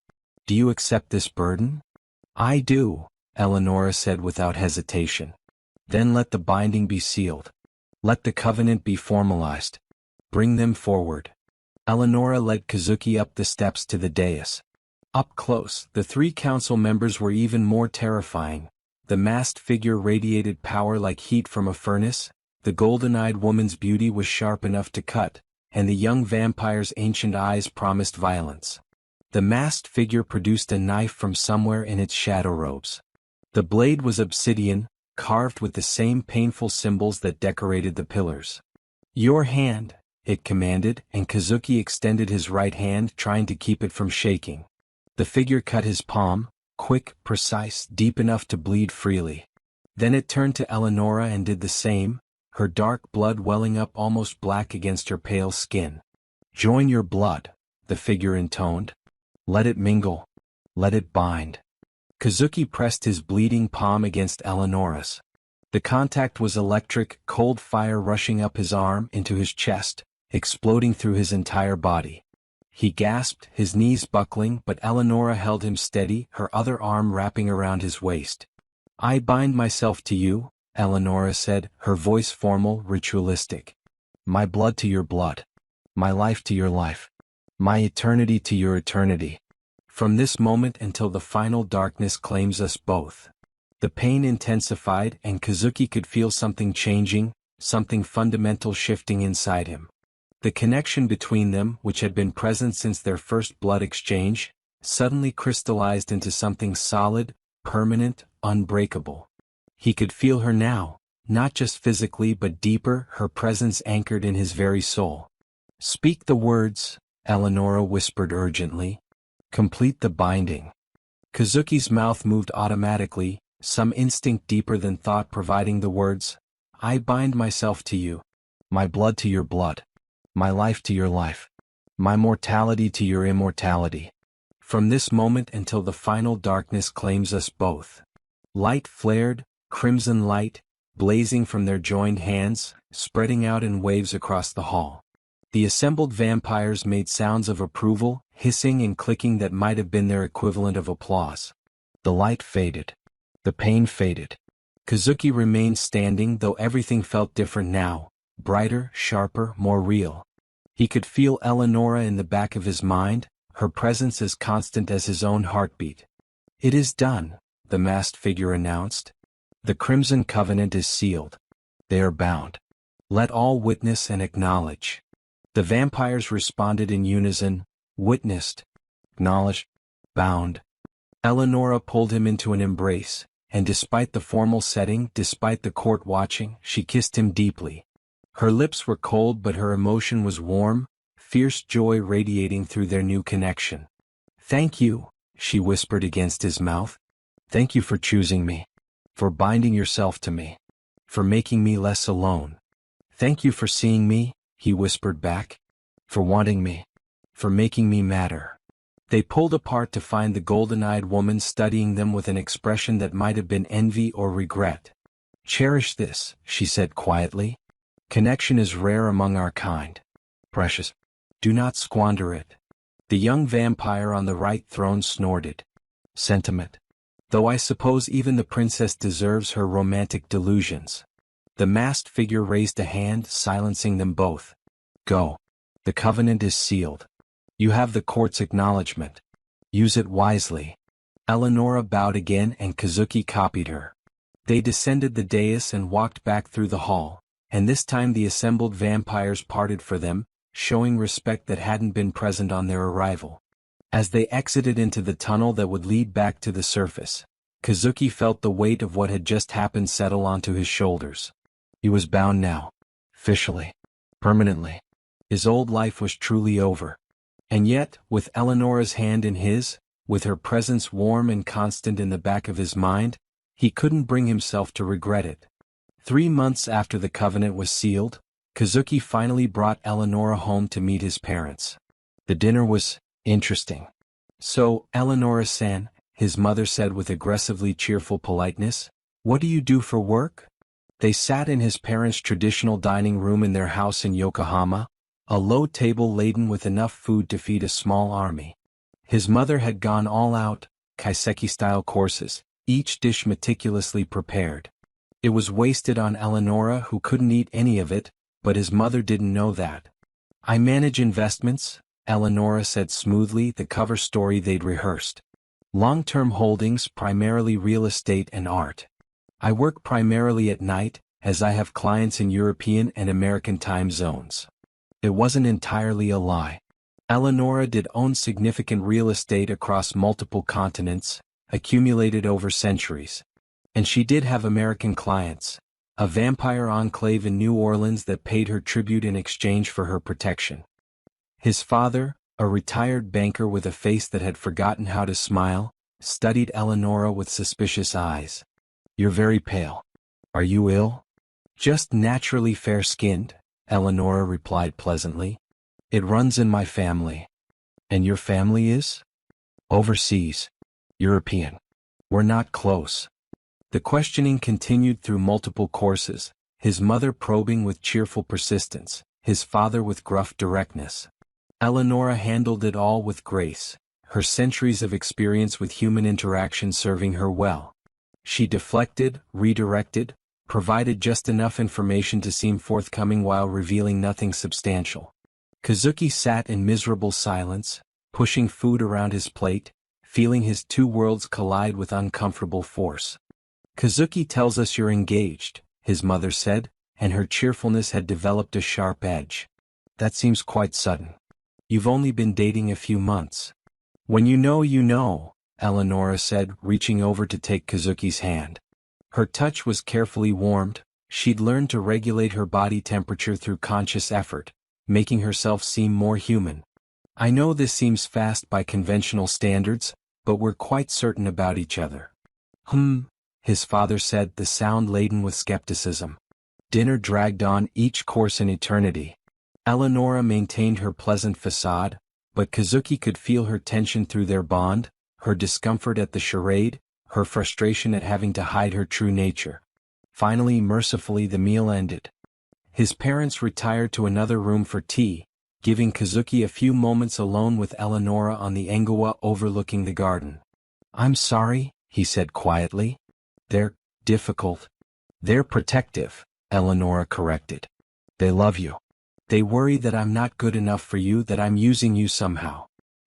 Do you accept this burden? I do, Eleonora said without hesitation. Then let the binding be sealed. Let the covenant be formalized. Bring them forward. Eleonora led Kazuki up the steps to the dais. Up close, the three council members were even more terrifying. The masked figure radiated power like heat from a furnace, the golden-eyed woman's beauty was sharp enough to cut, and the young vampire's ancient eyes promised violence. The masked figure produced a knife from somewhere in its shadow robes. The blade was obsidian, carved with the same painful symbols that decorated the pillars. Your hand, it commanded, and Kazuki extended his right hand, trying to keep it from shaking. The figure cut his palm, quick, precise, deep enough to bleed freely. Then it turned to Eleonora and did the same, her dark blood welling up almost black against her pale skin. Join your blood, the figure intoned. Let it mingle. Let it bind. Kazuki pressed his bleeding palm against Eleonora's. The contact was electric, cold fire rushing up his arm into his chest, exploding through his entire body. He gasped, his knees buckling, but Eleonora held him steady, her other arm wrapping around his waist. I bind myself to you, Eleonora said, her voice formal, ritualistic. My blood to your blood. My life to your life. My eternity to your eternity. From this moment until the final darkness claims us both. The pain intensified, and Kazuki could feel something changing, something fundamental shifting inside him. The connection between them, which had been present since their first blood exchange, suddenly crystallized into something solid, permanent, unbreakable. He could feel her now, not just physically but deeper, her presence anchored in his very soul. Speak the words, Eleonora whispered urgently. Complete the binding. Kazuki's mouth moved automatically, some instinct deeper than thought providing the words, I bind myself to you. My blood to your blood. My life to your life. My mortality to your immortality. From this moment until the final darkness claims us both. Light flared, crimson light, blazing from their joined hands, spreading out in waves across the hall. The assembled vampires made sounds of approval, hissing and clicking that might have been their equivalent of applause. The light faded. The pain faded. Kazuki remained standing, though everything felt different now, brighter, sharper, more real. He could feel Eleonora in the back of his mind, her presence as constant as his own heartbeat. It is done, the masked figure announced. The Crimson Covenant is sealed. They are bound. Let all witness and acknowledge. The vampires responded in unison, witnessed, acknowledged, bound. Eleonora pulled him into an embrace, and despite the formal setting, despite the court watching, she kissed him deeply. Her lips were cold but her emotion was warm, fierce joy radiating through their new connection. Thank you, she whispered against his mouth. Thank you for choosing me. For binding yourself to me. For making me less alone. Thank you for seeing me, he whispered back. For wanting me. For making me matter. They pulled apart to find the golden-eyed woman studying them with an expression that might have been envy or regret. Cherish this, she said quietly. Connection is rare among our kind. Precious. Do not squander it. The young vampire on the right throne snorted. Sentiment. Though I suppose even the princess deserves her romantic delusions. The masked figure raised a hand, silencing them both. Go. The covenant is sealed. You have the court's acknowledgement. Use it wisely. Eleonora bowed again and Kazuki copied her. They descended the dais and walked back through the hall, and this time the assembled vampires parted for them, showing respect that hadn't been present on their arrival. As they exited into the tunnel that would lead back to the surface, Kazuki felt the weight of what had just happened settle onto his shoulders. He was bound now. Officially. Permanently. His old life was truly over. And yet, with Eleonora's hand in his, with her presence warm and constant in the back of his mind, he couldn't bring himself to regret it. 3 months after the covenant was sealed, Kazuki finally brought Eleonora home to meet his parents. The dinner was interesting. So, Eleonora-san, his mother said with aggressively cheerful politeness, what do you do for work? They sat in his parents' traditional dining room in their house in Yokohama, a low table laden with enough food to feed a small army. His mother had gone all out, kaiseki-style courses, each dish meticulously prepared. It was wasted on Eleonora, who couldn't eat any of it, but his mother didn't know that. I manage investments, Eleonora said smoothly, the cover story they'd rehearsed. Long-term holdings, primarily real estate and art. I work primarily at night, as I have clients in European and American time zones. It wasn't entirely a lie. Eleonora did own significant real estate across multiple continents, accumulated over centuries. And she did have American clients, a vampire enclave in New Orleans that paid her tribute in exchange for her protection. His father, a retired banker with a face that had forgotten how to smile, studied Eleonora with suspicious eyes. You're very pale. Are you ill? Just naturally fair-skinned, Eleonora replied pleasantly. It runs in my family. And your family is? Overseas. European. We're not close. The questioning continued through multiple courses, his mother probing with cheerful persistence, his father with gruff directness. Eleonora handled it all with grace, her centuries of experience with human interaction serving her well. She deflected, redirected, provided just enough information to seem forthcoming while revealing nothing substantial. Kazuki sat in miserable silence, pushing food around his plate, feeling his two worlds collide with uncomfortable force. Kazuki tells us you're engaged, his mother said, and her cheerfulness had developed a sharp edge. That seems quite sudden. You've only been dating a few months. When you know, Eleonora said, reaching over to take Kazuki's hand. Her touch was carefully warmed, she'd learned to regulate her body temperature through conscious effort, making herself seem more human. I know this seems fast by conventional standards, but we're quite certain about each other. His father said, the sound laden with skepticism. Dinner dragged on, each course an eternity. Eleonora maintained her pleasant facade, but Kazuki could feel her tension through their bond, her discomfort at the charade, her frustration at having to hide her true nature. Finally, mercifully, the meal ended. His parents retired to another room for tea, giving Kazuki a few moments alone with Eleonora on the engawa overlooking the garden. I'm sorry, he said quietly. They're difficult. They're protective, Eleonora corrected. They love you. They worry that I'm not good enough for you, that I'm using you somehow.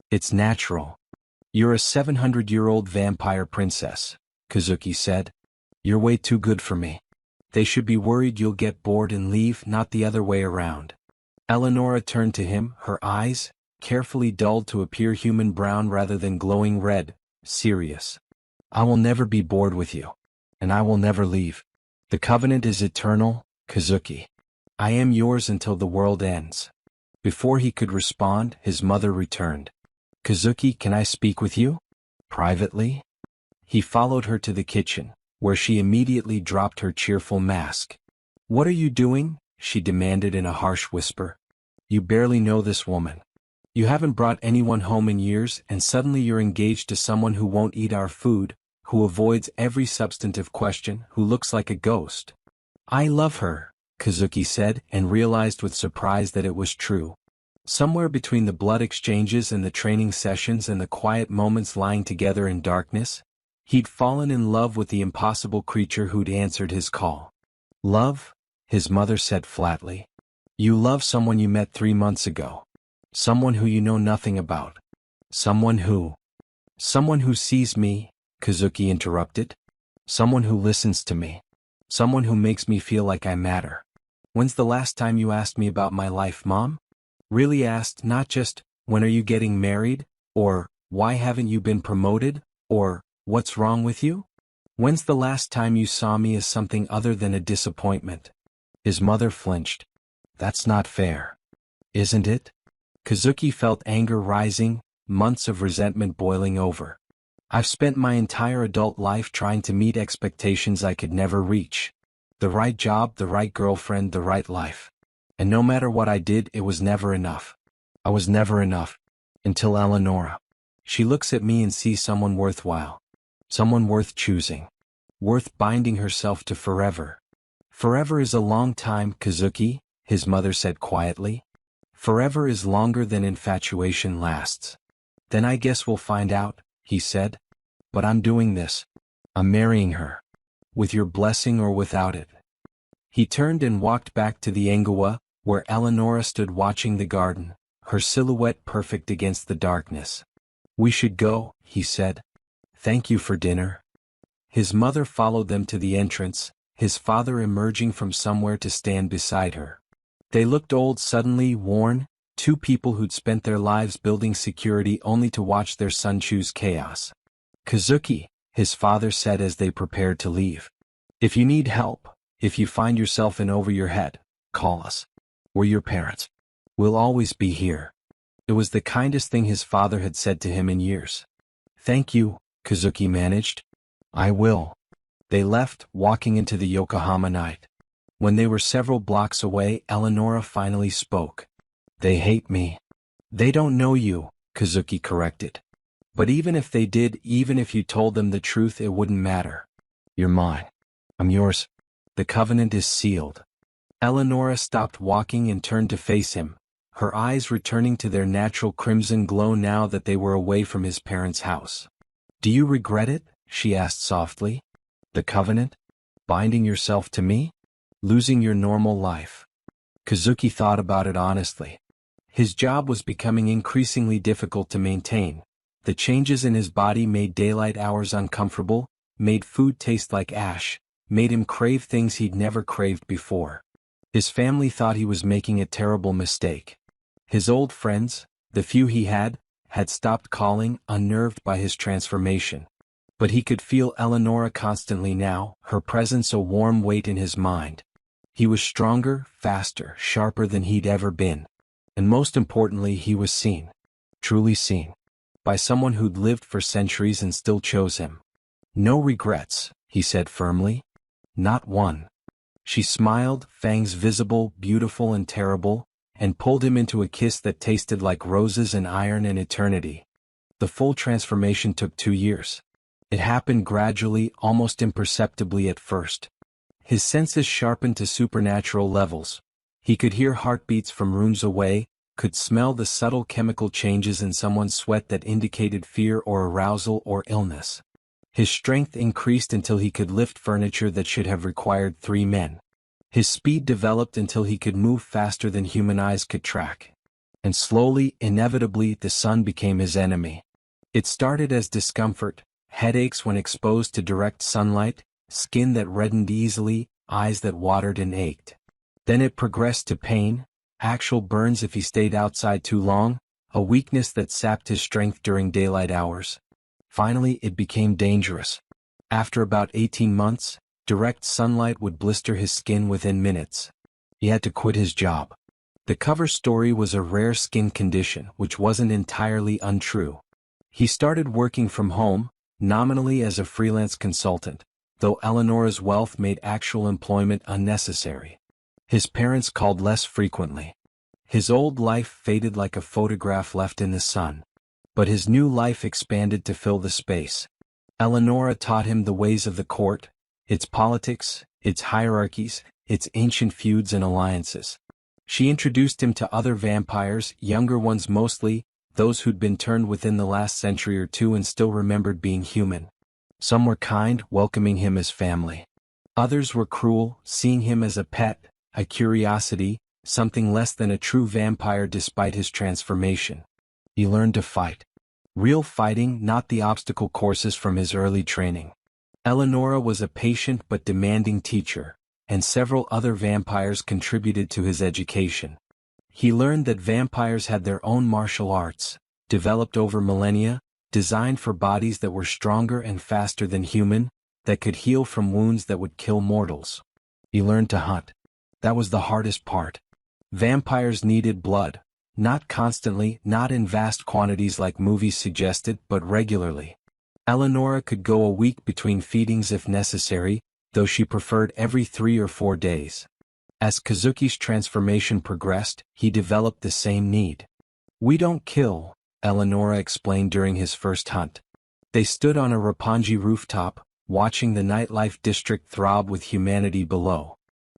It's natural. You're a 700-year-old vampire princess, Kazuki said. You're way too good for me. They should be worried you'll get bored and leave, not the other way around. Eleonora turned to him, her eyes, carefully dulled to appear human brown rather than glowing red, serious. I will never be bored with you. And I will never leave. The covenant is eternal, Kazuki. I am yours until the world ends. Before he could respond, his mother returned. Kazuki, can I speak with you? Privately? He followed her to the kitchen, where she immediately dropped her cheerful mask. What are you doing? She demanded in a harsh whisper. You barely know this woman. You haven't brought anyone home in years, and suddenly you're engaged to someone who won't eat our food, who avoids every substantive question, who looks like a ghost. I love her, Kazuki said, and realized with surprise that it was true. Somewhere between the blood exchanges and the training sessions and the quiet moments lying together in darkness, he'd fallen in love with the impossible creature who'd answered his call. Love? His mother said flatly. You love someone you met 3 months ago. Someone who you know nothing about. Someone who sees me, Kazuki interrupted. Someone who listens to me. Someone who makes me feel like I matter. When's the last time you asked me about my life, Mom? Really asked, not just, when are you getting married? Or, why haven't you been promoted? Or, what's wrong with you? When's the last time you saw me as something other than a disappointment? His mother flinched. That's not fair. Isn't it? Kazuki felt anger rising, months of resentment boiling over. I've spent my entire adult life trying to meet expectations I could never reach. The right job, the right girlfriend, the right life. And no matter what I did, it was never enough. I was never enough. Until Eleonora. She looks at me and sees someone worthwhile. Someone worth choosing. Worth binding herself to forever. Forever is a long time, Kazuki, his mother said quietly. Forever is longer than infatuation lasts. Then I guess we'll find out, he said. But I'm doing this. I'm marrying her. With your blessing or without it. He turned and walked back to the Engawa, where Eleonora stood watching the garden, her silhouette perfect against the darkness. We should go, he said. Thank you for dinner. His mother followed them to the entrance, his father emerging from somewhere to stand beside her. They looked old, suddenly worn, two people who'd spent their lives building security only to watch their son choose chaos. Kazuki, his father said as they prepared to leave. If you need help, if you find yourself in over your head, call us. We're your parents. We'll always be here. It was the kindest thing his father had said to him in years. Thank you, Kazuki managed. I will. They left, walking into the Yokohama night. When they were several blocks away, Eleonora finally spoke. They hate me. They don't know you, Kazuki corrected. But even if they did, even if you told them the truth, it wouldn't matter. You're mine. I'm yours. The covenant is sealed. Eleonora stopped walking and turned to face him, her eyes returning to their natural crimson glow now that they were away from his parents' house. Do you regret it? She asked softly. The covenant? Binding yourself to me? Losing your normal life? Kazuki thought about it honestly. His job was becoming increasingly difficult to maintain. The changes in his body made daylight hours uncomfortable, made food taste like ash, made him crave things he'd never craved before. His family thought he was making a terrible mistake. His old friends, the few he had stopped calling, unnerved by his transformation. But he could feel Eleonora constantly now, her presence a warm weight in his mind. He was stronger, faster, sharper than he'd ever been. And most importantly, he was seen. Truly seen. By someone who'd lived for centuries and still chose him. No regrets, he said firmly. Not one. She smiled, fangs visible, beautiful and terrible, and pulled him into a kiss that tasted like roses and iron and eternity. The full transformation took 2 years. It happened gradually, almost imperceptibly at first. His senses sharpened to supernatural levels. He could hear heartbeats from rooms away, could smell the subtle chemical changes in someone's sweat that indicated fear or arousal or illness. His strength increased until he could lift furniture that should have required 3 men. His speed developed until he could move faster than human eyes could track. And slowly, inevitably, the sun became his enemy. It started as discomfort, headaches when exposed to direct sunlight, skin that reddened easily, eyes that watered and ached. Then it progressed to pain, actual burns if he stayed outside too long, a weakness that sapped his strength during daylight hours. Finally, it became dangerous. After about 18 months, direct sunlight would blister his skin within minutes. He had to quit his job. The cover story was a rare skin condition, which wasn't entirely untrue. He started working from home, nominally as a freelance consultant, though Eleonora's wealth made actual employment unnecessary. His parents called less frequently. His old life faded like a photograph left in the sun. But his new life expanded to fill the space. Eleonora taught him the ways of the court, its politics, its hierarchies, its ancient feuds and alliances. She introduced him to other vampires, younger ones mostly, those who'd been turned within the last century or two and still remembered being human. Some were kind, welcoming him as family. Others were cruel, seeing him as a pet, a curiosity, something less than a true vampire despite his transformation. He learned to fight. Real fighting, not the obstacle courses from his early training. Eleonora was a patient but demanding teacher, and several other vampires contributed to his education. He learned that vampires had their own martial arts, developed over millennia, designed for bodies that were stronger and faster than human, that could heal from wounds that would kill mortals. He learned to hunt. That was the hardest part. Vampires needed blood, not constantly, not in vast quantities like movies suggested, but regularly. Eleonora could go a week between feedings if necessary, though she preferred every 3 or 4 days. As Kazuki's transformation progressed, he developed the same need. "We don't kill," Eleonora explained during his first hunt. They stood on a Roppongi rooftop, watching the nightlife district throb with humanity below.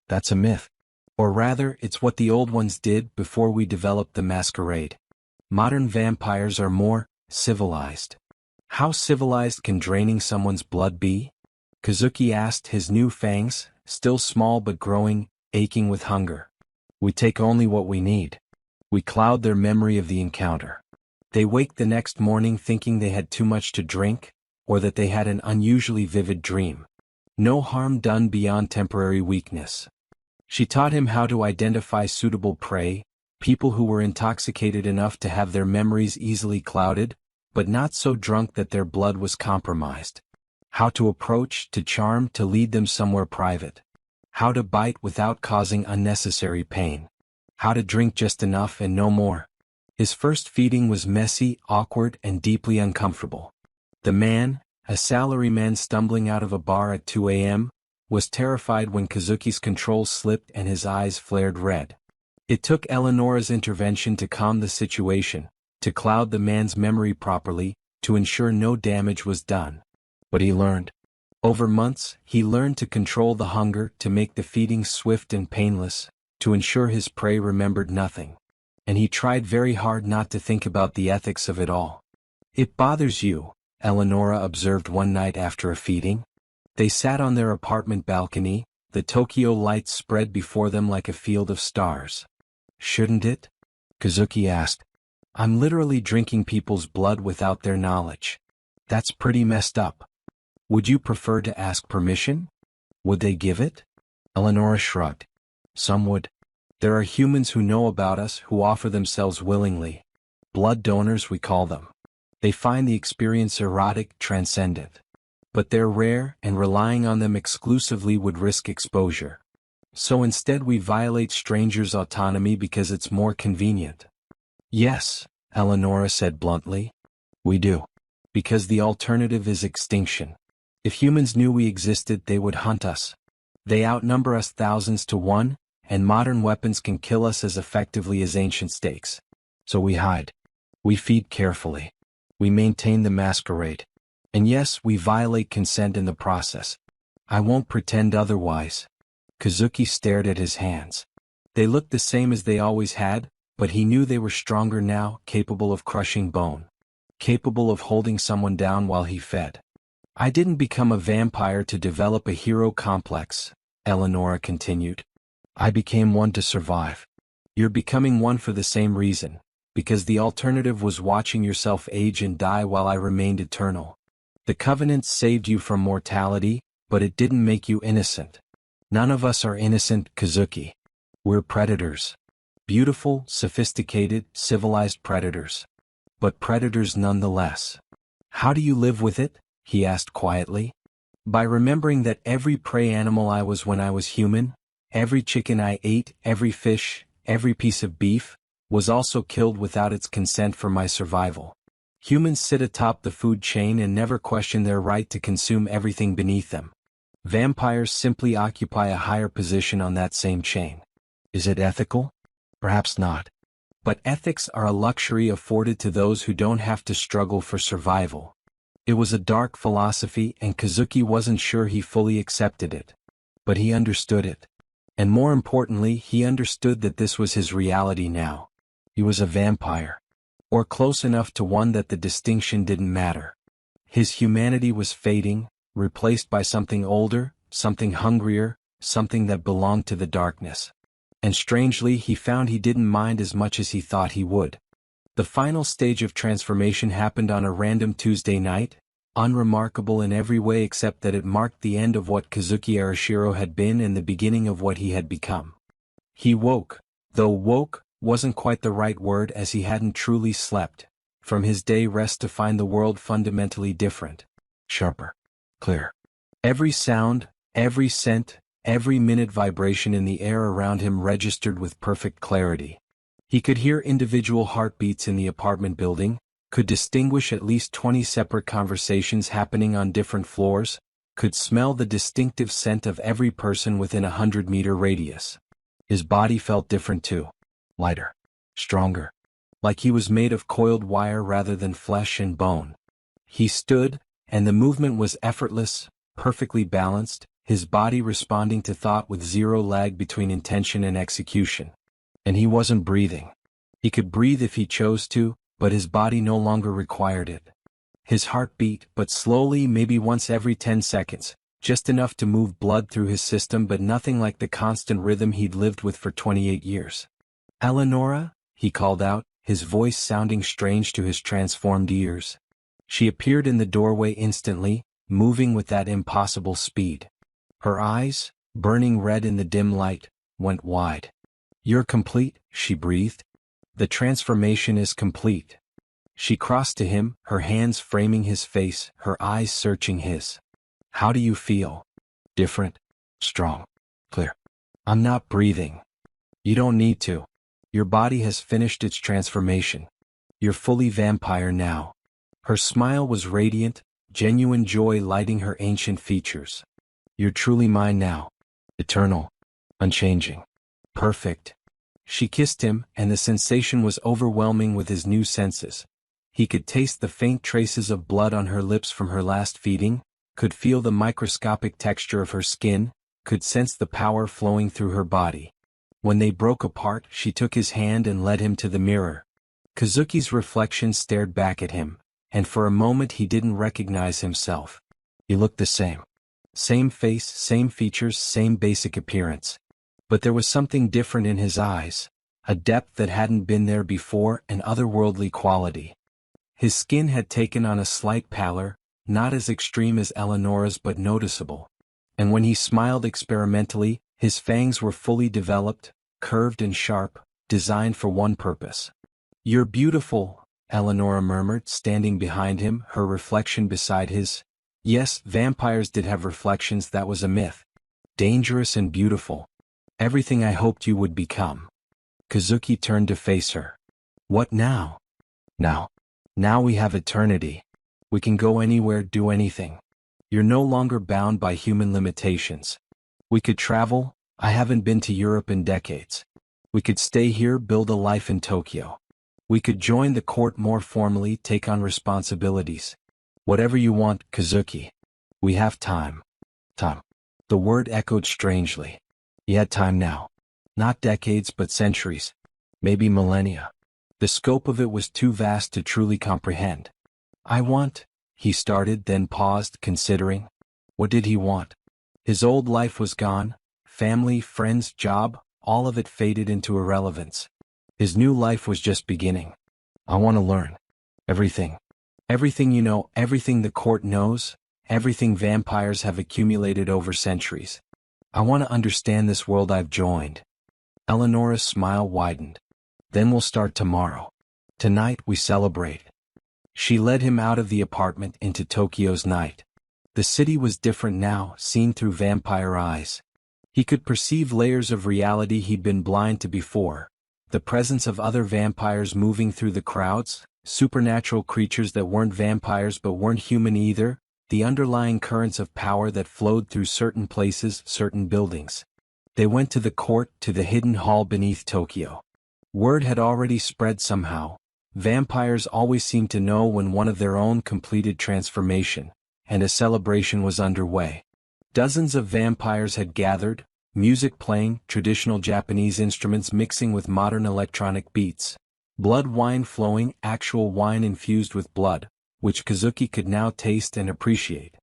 That's a myth. Or rather, it's what the old ones did before we developed the masquerade. Modern vampires are more civilized. How civilized can draining someone's blood be? Kazuki asked, his new fangs, still small but growing, aching with hunger. We take only what we need. We cloud their memory of the encounter. They wake the next morning thinking they had too much to drink, or that they had an unusually vivid dream. No harm done beyond temporary weakness. She taught him how to identify suitable prey, people who were intoxicated enough to have their memories easily clouded, but not so drunk that their blood was compromised. How to approach, to charm, to lead them somewhere private. How to bite without causing unnecessary pain. How to drink just enough and no more. His first feeding was messy, awkward, and deeply uncomfortable. The man, a salaryman stumbling out of a bar at 2 a.m., was terrified when Kazuki's control slipped and his eyes flared red. It took Eleonora's intervention to calm the situation, to cloud the man's memory properly, to ensure no damage was done. But he learned. Over months, he learned to control the hunger, to make the feeding swift and painless, to ensure his prey remembered nothing. And he tried very hard not to think about the ethics of it all. "It bothers you," Eleonora observed one night after a feeding. They sat on their apartment balcony, the Tokyo lights spread before them like a field of stars. "Shouldn't it?" Kazuki asked. "I'm literally drinking people's blood without their knowledge. That's pretty messed up. Would you prefer to ask permission? Would they give it?" Eleonora shrugged. "Some would. There are humans who know about us, who offer themselves willingly. Blood donors, we call them. They find the experience erotic, transcendent. But they're rare, and relying on them exclusively would risk exposure. So instead we violate strangers' autonomy because it's more convenient." "Yes," Eleonora said bluntly. "We do. Because the alternative is extinction. If humans knew we existed, they would hunt us. They outnumber us thousands to 1, and modern weapons can kill us as effectively as ancient stakes. So we hide. We feed carefully. We maintain the masquerade. And yes, we violate consent in the process. I won't pretend otherwise." Kazuki stared at his hands. They looked the same as they always had, but he knew they were stronger now, capable of crushing bone. Capable of holding someone down while he fed. "I didn't become a vampire to develop a hero complex," Eleonora continued. "I became one to survive. You're becoming one for the same reason, because the alternative was watching yourself age and die while I remained eternal. The Covenant saved you from mortality, but it didn't make you innocent. None of us are innocent, Kazuki. We're predators. Beautiful, sophisticated, civilized predators. But predators nonetheless. How do you live with it?" he asked quietly. "By remembering that every prey animal I was when I was human, every chicken I ate, every fish, every piece of beef, was also killed without its consent for my survival. Humans sit atop the food chain and never question their right to consume everything beneath them. Vampires simply occupy a higher position on that same chain. Is it ethical? Perhaps not. But ethics are a luxury afforded to those who don't have to struggle for survival." It was a dark philosophy, and Kazuki wasn't sure he fully accepted it. But he understood it. And more importantly, he understood that this was his reality now. He was a vampire. Or close enough to one that the distinction didn't matter. His humanity was fading, replaced by something older, something hungrier, something that belonged to the darkness. And strangely, he found he didn't mind as much as he thought he would. The final stage of transformation happened on a random Tuesday night, unremarkable in every way except that it marked the end of what Kazuki Arashiro had been and the beginning of what he had become. He woke, though woke wasn't quite the right word as he hadn't truly slept, from his day rest to find the world fundamentally different. Sharper. Clear. Every sound, every scent, every minute vibration in the air around him registered with perfect clarity. He could hear individual heartbeats in the apartment building, could distinguish at least 20 separate conversations happening on different floors, could smell the distinctive scent of every person within a 100-meter radius. His body felt different too. Lighter. Stronger. Like he was made of coiled wire rather than flesh and bone. He stood, and the movement was effortless, perfectly balanced, his body responding to thought with zero lag between intention and execution. And he wasn't breathing. He could breathe if he chose to, but his body no longer required it. His heart beat, but slowly, maybe once every 10 seconds, just enough to move blood through his system, but nothing like the constant rhythm he'd lived with for 28 years. "Eleonora?" he called out, his voice sounding strange to his transformed ears. She appeared in the doorway instantly, moving with that impossible speed. Her eyes, burning red in the dim light, went wide. "You're complete," she breathed. "The transformation is complete." She crossed to him, her hands framing his face, her eyes searching his. "How do you feel?" "Different. Strong. Clear." "I'm not breathing." "You don't need to. Your body has finished its transformation. You're fully vampire now." Her smile was radiant, genuine joy lighting her ancient features. "You're truly mine now. Eternal. Unchanging. Perfect." She kissed him, and the sensation was overwhelming with his new senses. He could taste the faint traces of blood on her lips from her last feeding, could feel the microscopic texture of her skin, could sense the power flowing through her body. When they broke apart, she took his hand and led him to the mirror. Kazuki's reflection stared back at him, and for a moment he didn't recognize himself. He looked the same. Same face, same features, same basic appearance. But there was something different in his eyes, a depth that hadn't been there before, an otherworldly quality. His skin had taken on a slight pallor, not as extreme as Eleonora's but noticeable. And when he smiled experimentally, his fangs were fully developed, curved and sharp, designed for one purpose. "You're beautiful," Eleonora murmured, standing behind him, her reflection beside his. Yes, vampires did have reflections, that was a myth. Dangerous and beautiful. Everything I hoped you would become. Kazuki turned to face her. "What now?" Now we have eternity. We can go anywhere, do anything. You're no longer bound by human limitations. We could travel. I haven't been to Europe in decades. We could stay here, build a life in Tokyo. We could join the court more formally, take on responsibilities. Whatever you want, Kazuki. We have time. Time. The word echoed strangely. He had time now. Not decades but centuries. Maybe millennia. The scope of it was too vast to truly comprehend. "I want," he started, then paused, considering. What did he want? His old life was gone. Family, friends, job, all of it faded into irrelevance. His new life was just beginning. "I want to learn. Everything. Everything you know, everything the court knows, everything vampires have accumulated over centuries. I want to understand this world I've joined." Eleonora's smile widened. "Then we'll start tomorrow. Tonight we celebrate." She led him out of the apartment into Tokyo's night. The city was different now, seen through vampire eyes. He could perceive layers of reality he'd been blind to before. The presence of other vampires moving through the crowds, supernatural creatures that weren't vampires but weren't human either, the underlying currents of power that flowed through certain places, certain buildings. They went to the court, to the hidden hall beneath Tokyo. Word had already spread somehow. Vampires always seemed to know when one of their own completed transformation, and a celebration was underway. Dozens of vampires had gathered, music playing, traditional Japanese instruments mixing with modern electronic beats. Blood wine flowing, actual wine infused with blood, which Kazuki could now taste and appreciate.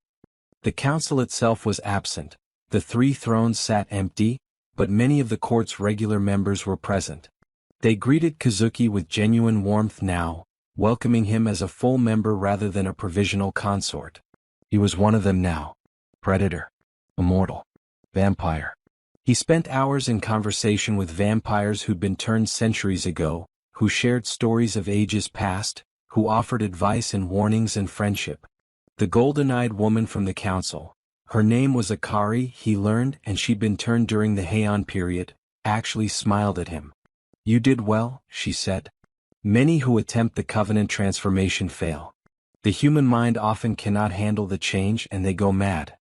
The council itself was absent. The three thrones sat empty, but many of the court's regular members were present. They greeted Kazuki with genuine warmth now, welcoming him as a full member rather than a provisional consort. He was one of them now. Predator. Immortal. Vampire. He spent hours in conversation with vampires who'd been turned centuries ago, who shared stories of ages past, who offered advice and warnings and friendship. The golden-eyed woman from the council. Her name was Akari, he learned, and she'd been turned during the Heian period, actually smiled at him. You did well, she said. Many who attempt the covenant transformation fail. The human mind often cannot handle the change and they go mad.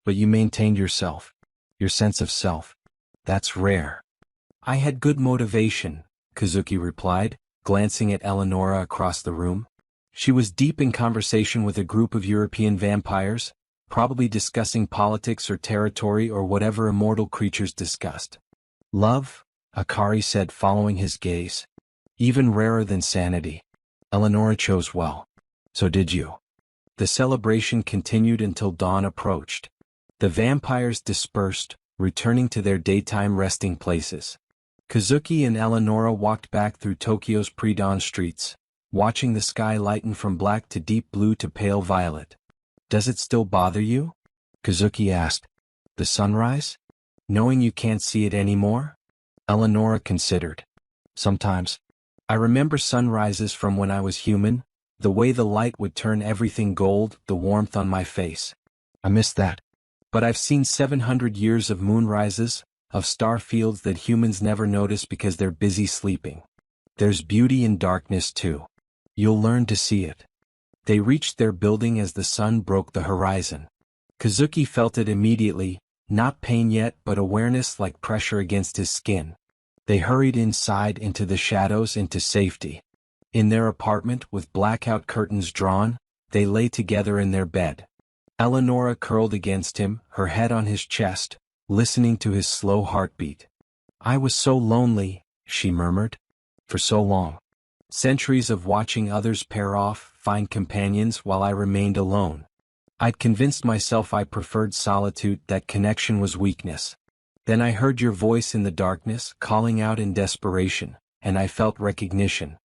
But you maintained yourself. Your sense of self. That's rare. I had good motivation, Kazuki replied, glancing at Eleonora across the room. She was deep in conversation with a group of European vampires, probably discussing politics or territory or whatever immortal creatures discussed. Love, Akari said, following his gaze. Even rarer than sanity. Eleonora chose well. So did you. The celebration continued until dawn approached. The vampires dispersed, returning to their daytime resting places. Kazuki and Eleonora walked back through Tokyo's pre-dawn streets, watching the sky lighten from black to deep blue to pale violet. Does it still bother you? Kazuki asked. The sunrise? Knowing you can't see it anymore? Eleonora considered. Sometimes. I remember sunrises from when I was human, the way the light would turn everything gold, the warmth on my face. I miss that. But I've seen 700 years of moonrises, of star fields that humans never notice because they're busy sleeping. There's beauty in darkness too. You'll learn to see it. They reached their building as the sun broke the horizon. Kazuki felt it immediately, not pain yet but awareness like pressure against his skin. They hurried inside into the shadows into safety. In their apartment with blackout curtains drawn, they lay together in their bed. Eleonora curled against him, her head on his chest, listening to his slow heartbeat. I was so lonely, she murmured. For so long. Centuries of watching others pair off, find companions while I remained alone. I'd convinced myself I preferred solitude, that connection was weakness. Then I heard your voice in the darkness, calling out in desperation, and I felt recognition.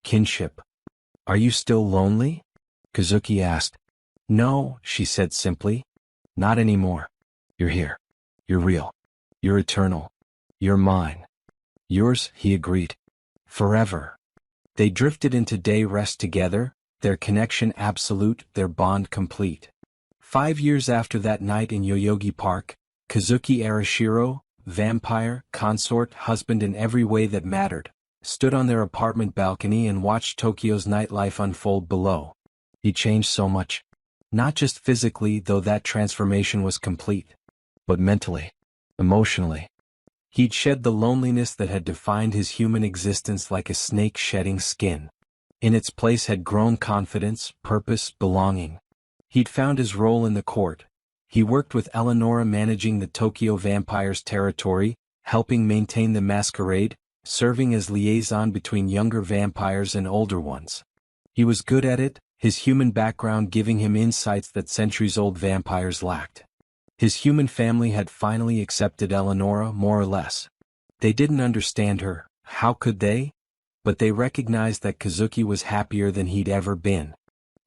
Kinship. Are you still lonely? Kazuki asked. No, she said simply. Not anymore. You're here. You're real. You're eternal. You're mine. Yours, he agreed. Forever. They drifted into day rest together, their connection absolute, their bond complete. 5 years after that night in Yoyogi Park, Kazuki Arashiro, vampire, consort, husband in every way that mattered, stood on their apartment balcony and watched Tokyo's nightlife unfold below. He changed so much. Not just physically, though that transformation was complete, but mentally, emotionally. He'd shed the loneliness that had defined his human existence like a snake shedding skin. In its place had grown confidence, purpose, belonging. He'd found his role in the court. He worked with Eleonora managing the Tokyo vampires' territory, helping maintain the masquerade, serving as liaison between younger vampires and older ones. He was good at it, his human background giving him insights that centuries-old vampires lacked. His human family had finally accepted Eleonora more or less. They didn't understand her, how could they? But they recognized that Kazuki was happier than he'd ever been.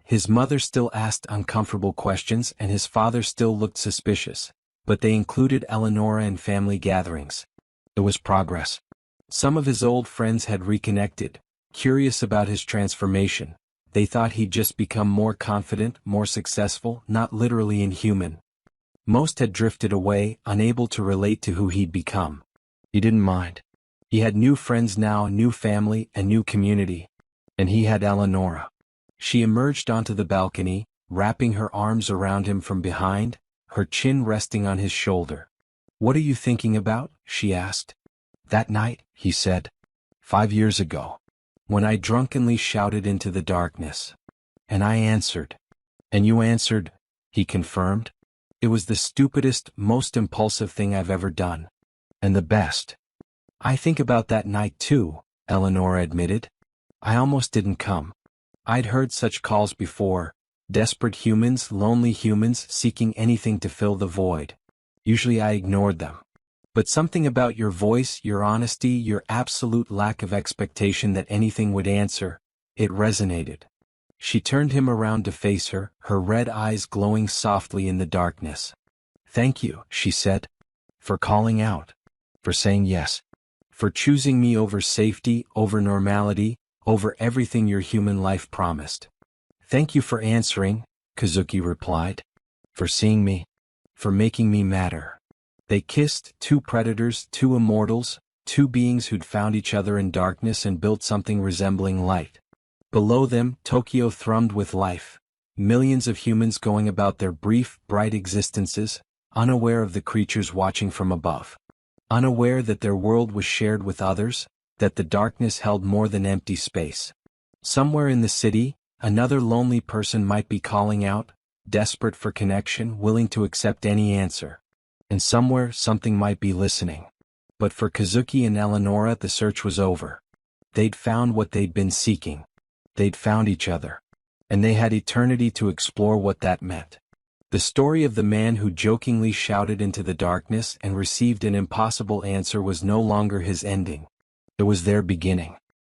His mother still asked uncomfortable questions and his father still looked suspicious, but they included Eleonora in family gatherings. It was progress. Some of his old friends had reconnected, curious about his transformation. They thought he'd just become more confident, more successful, not literally inhuman. Most had drifted away, unable to relate to who he'd become. He didn't mind. He had new friends now, new family, a new community. And he had Eleonora. She emerged onto the balcony, wrapping her arms around him from behind, her chin resting on his shoulder. What are you thinking about? She asked. That night, he said. 5 years ago. When I drunkenly shouted into the darkness. And I answered. And you answered, he confirmed. It was the stupidest, most impulsive thing I've ever done. And the best. I think about that night too, Eleanor admitted. I almost didn't come. I'd heard such calls before, desperate humans, lonely humans seeking anything to fill the void. Usually I ignored them. But something about your voice, your honesty, your absolute lack of expectation that anything would answer, it resonated. She turned him around to face her, her red eyes glowing softly in the darkness. Thank you, she said. For calling out. For saying yes. For choosing me over safety, over normality, over everything your human life promised. Thank you for answering, Kazuki replied. For seeing me. For making me matter. They kissed, two predators, two immortals, two beings who'd found each other in darkness and built something resembling light. Below them, Tokyo thrummed with life. Millions of humans going about their brief, bright existences, unaware of the creatures watching from above. Unaware that their world was shared with others, that the darkness held more than empty space. Somewhere in the city, another lonely person might be calling out, desperate for connection, willing to accept any answer. And somewhere, something might be listening. But for Kazuki and Eleonora, the search was over. They'd found what they'd been seeking. They'd found each other. And they had eternity to explore what that meant. The story of the man who jokingly shouted into the darkness and received an impossible answer was no longer his ending. It was their beginning.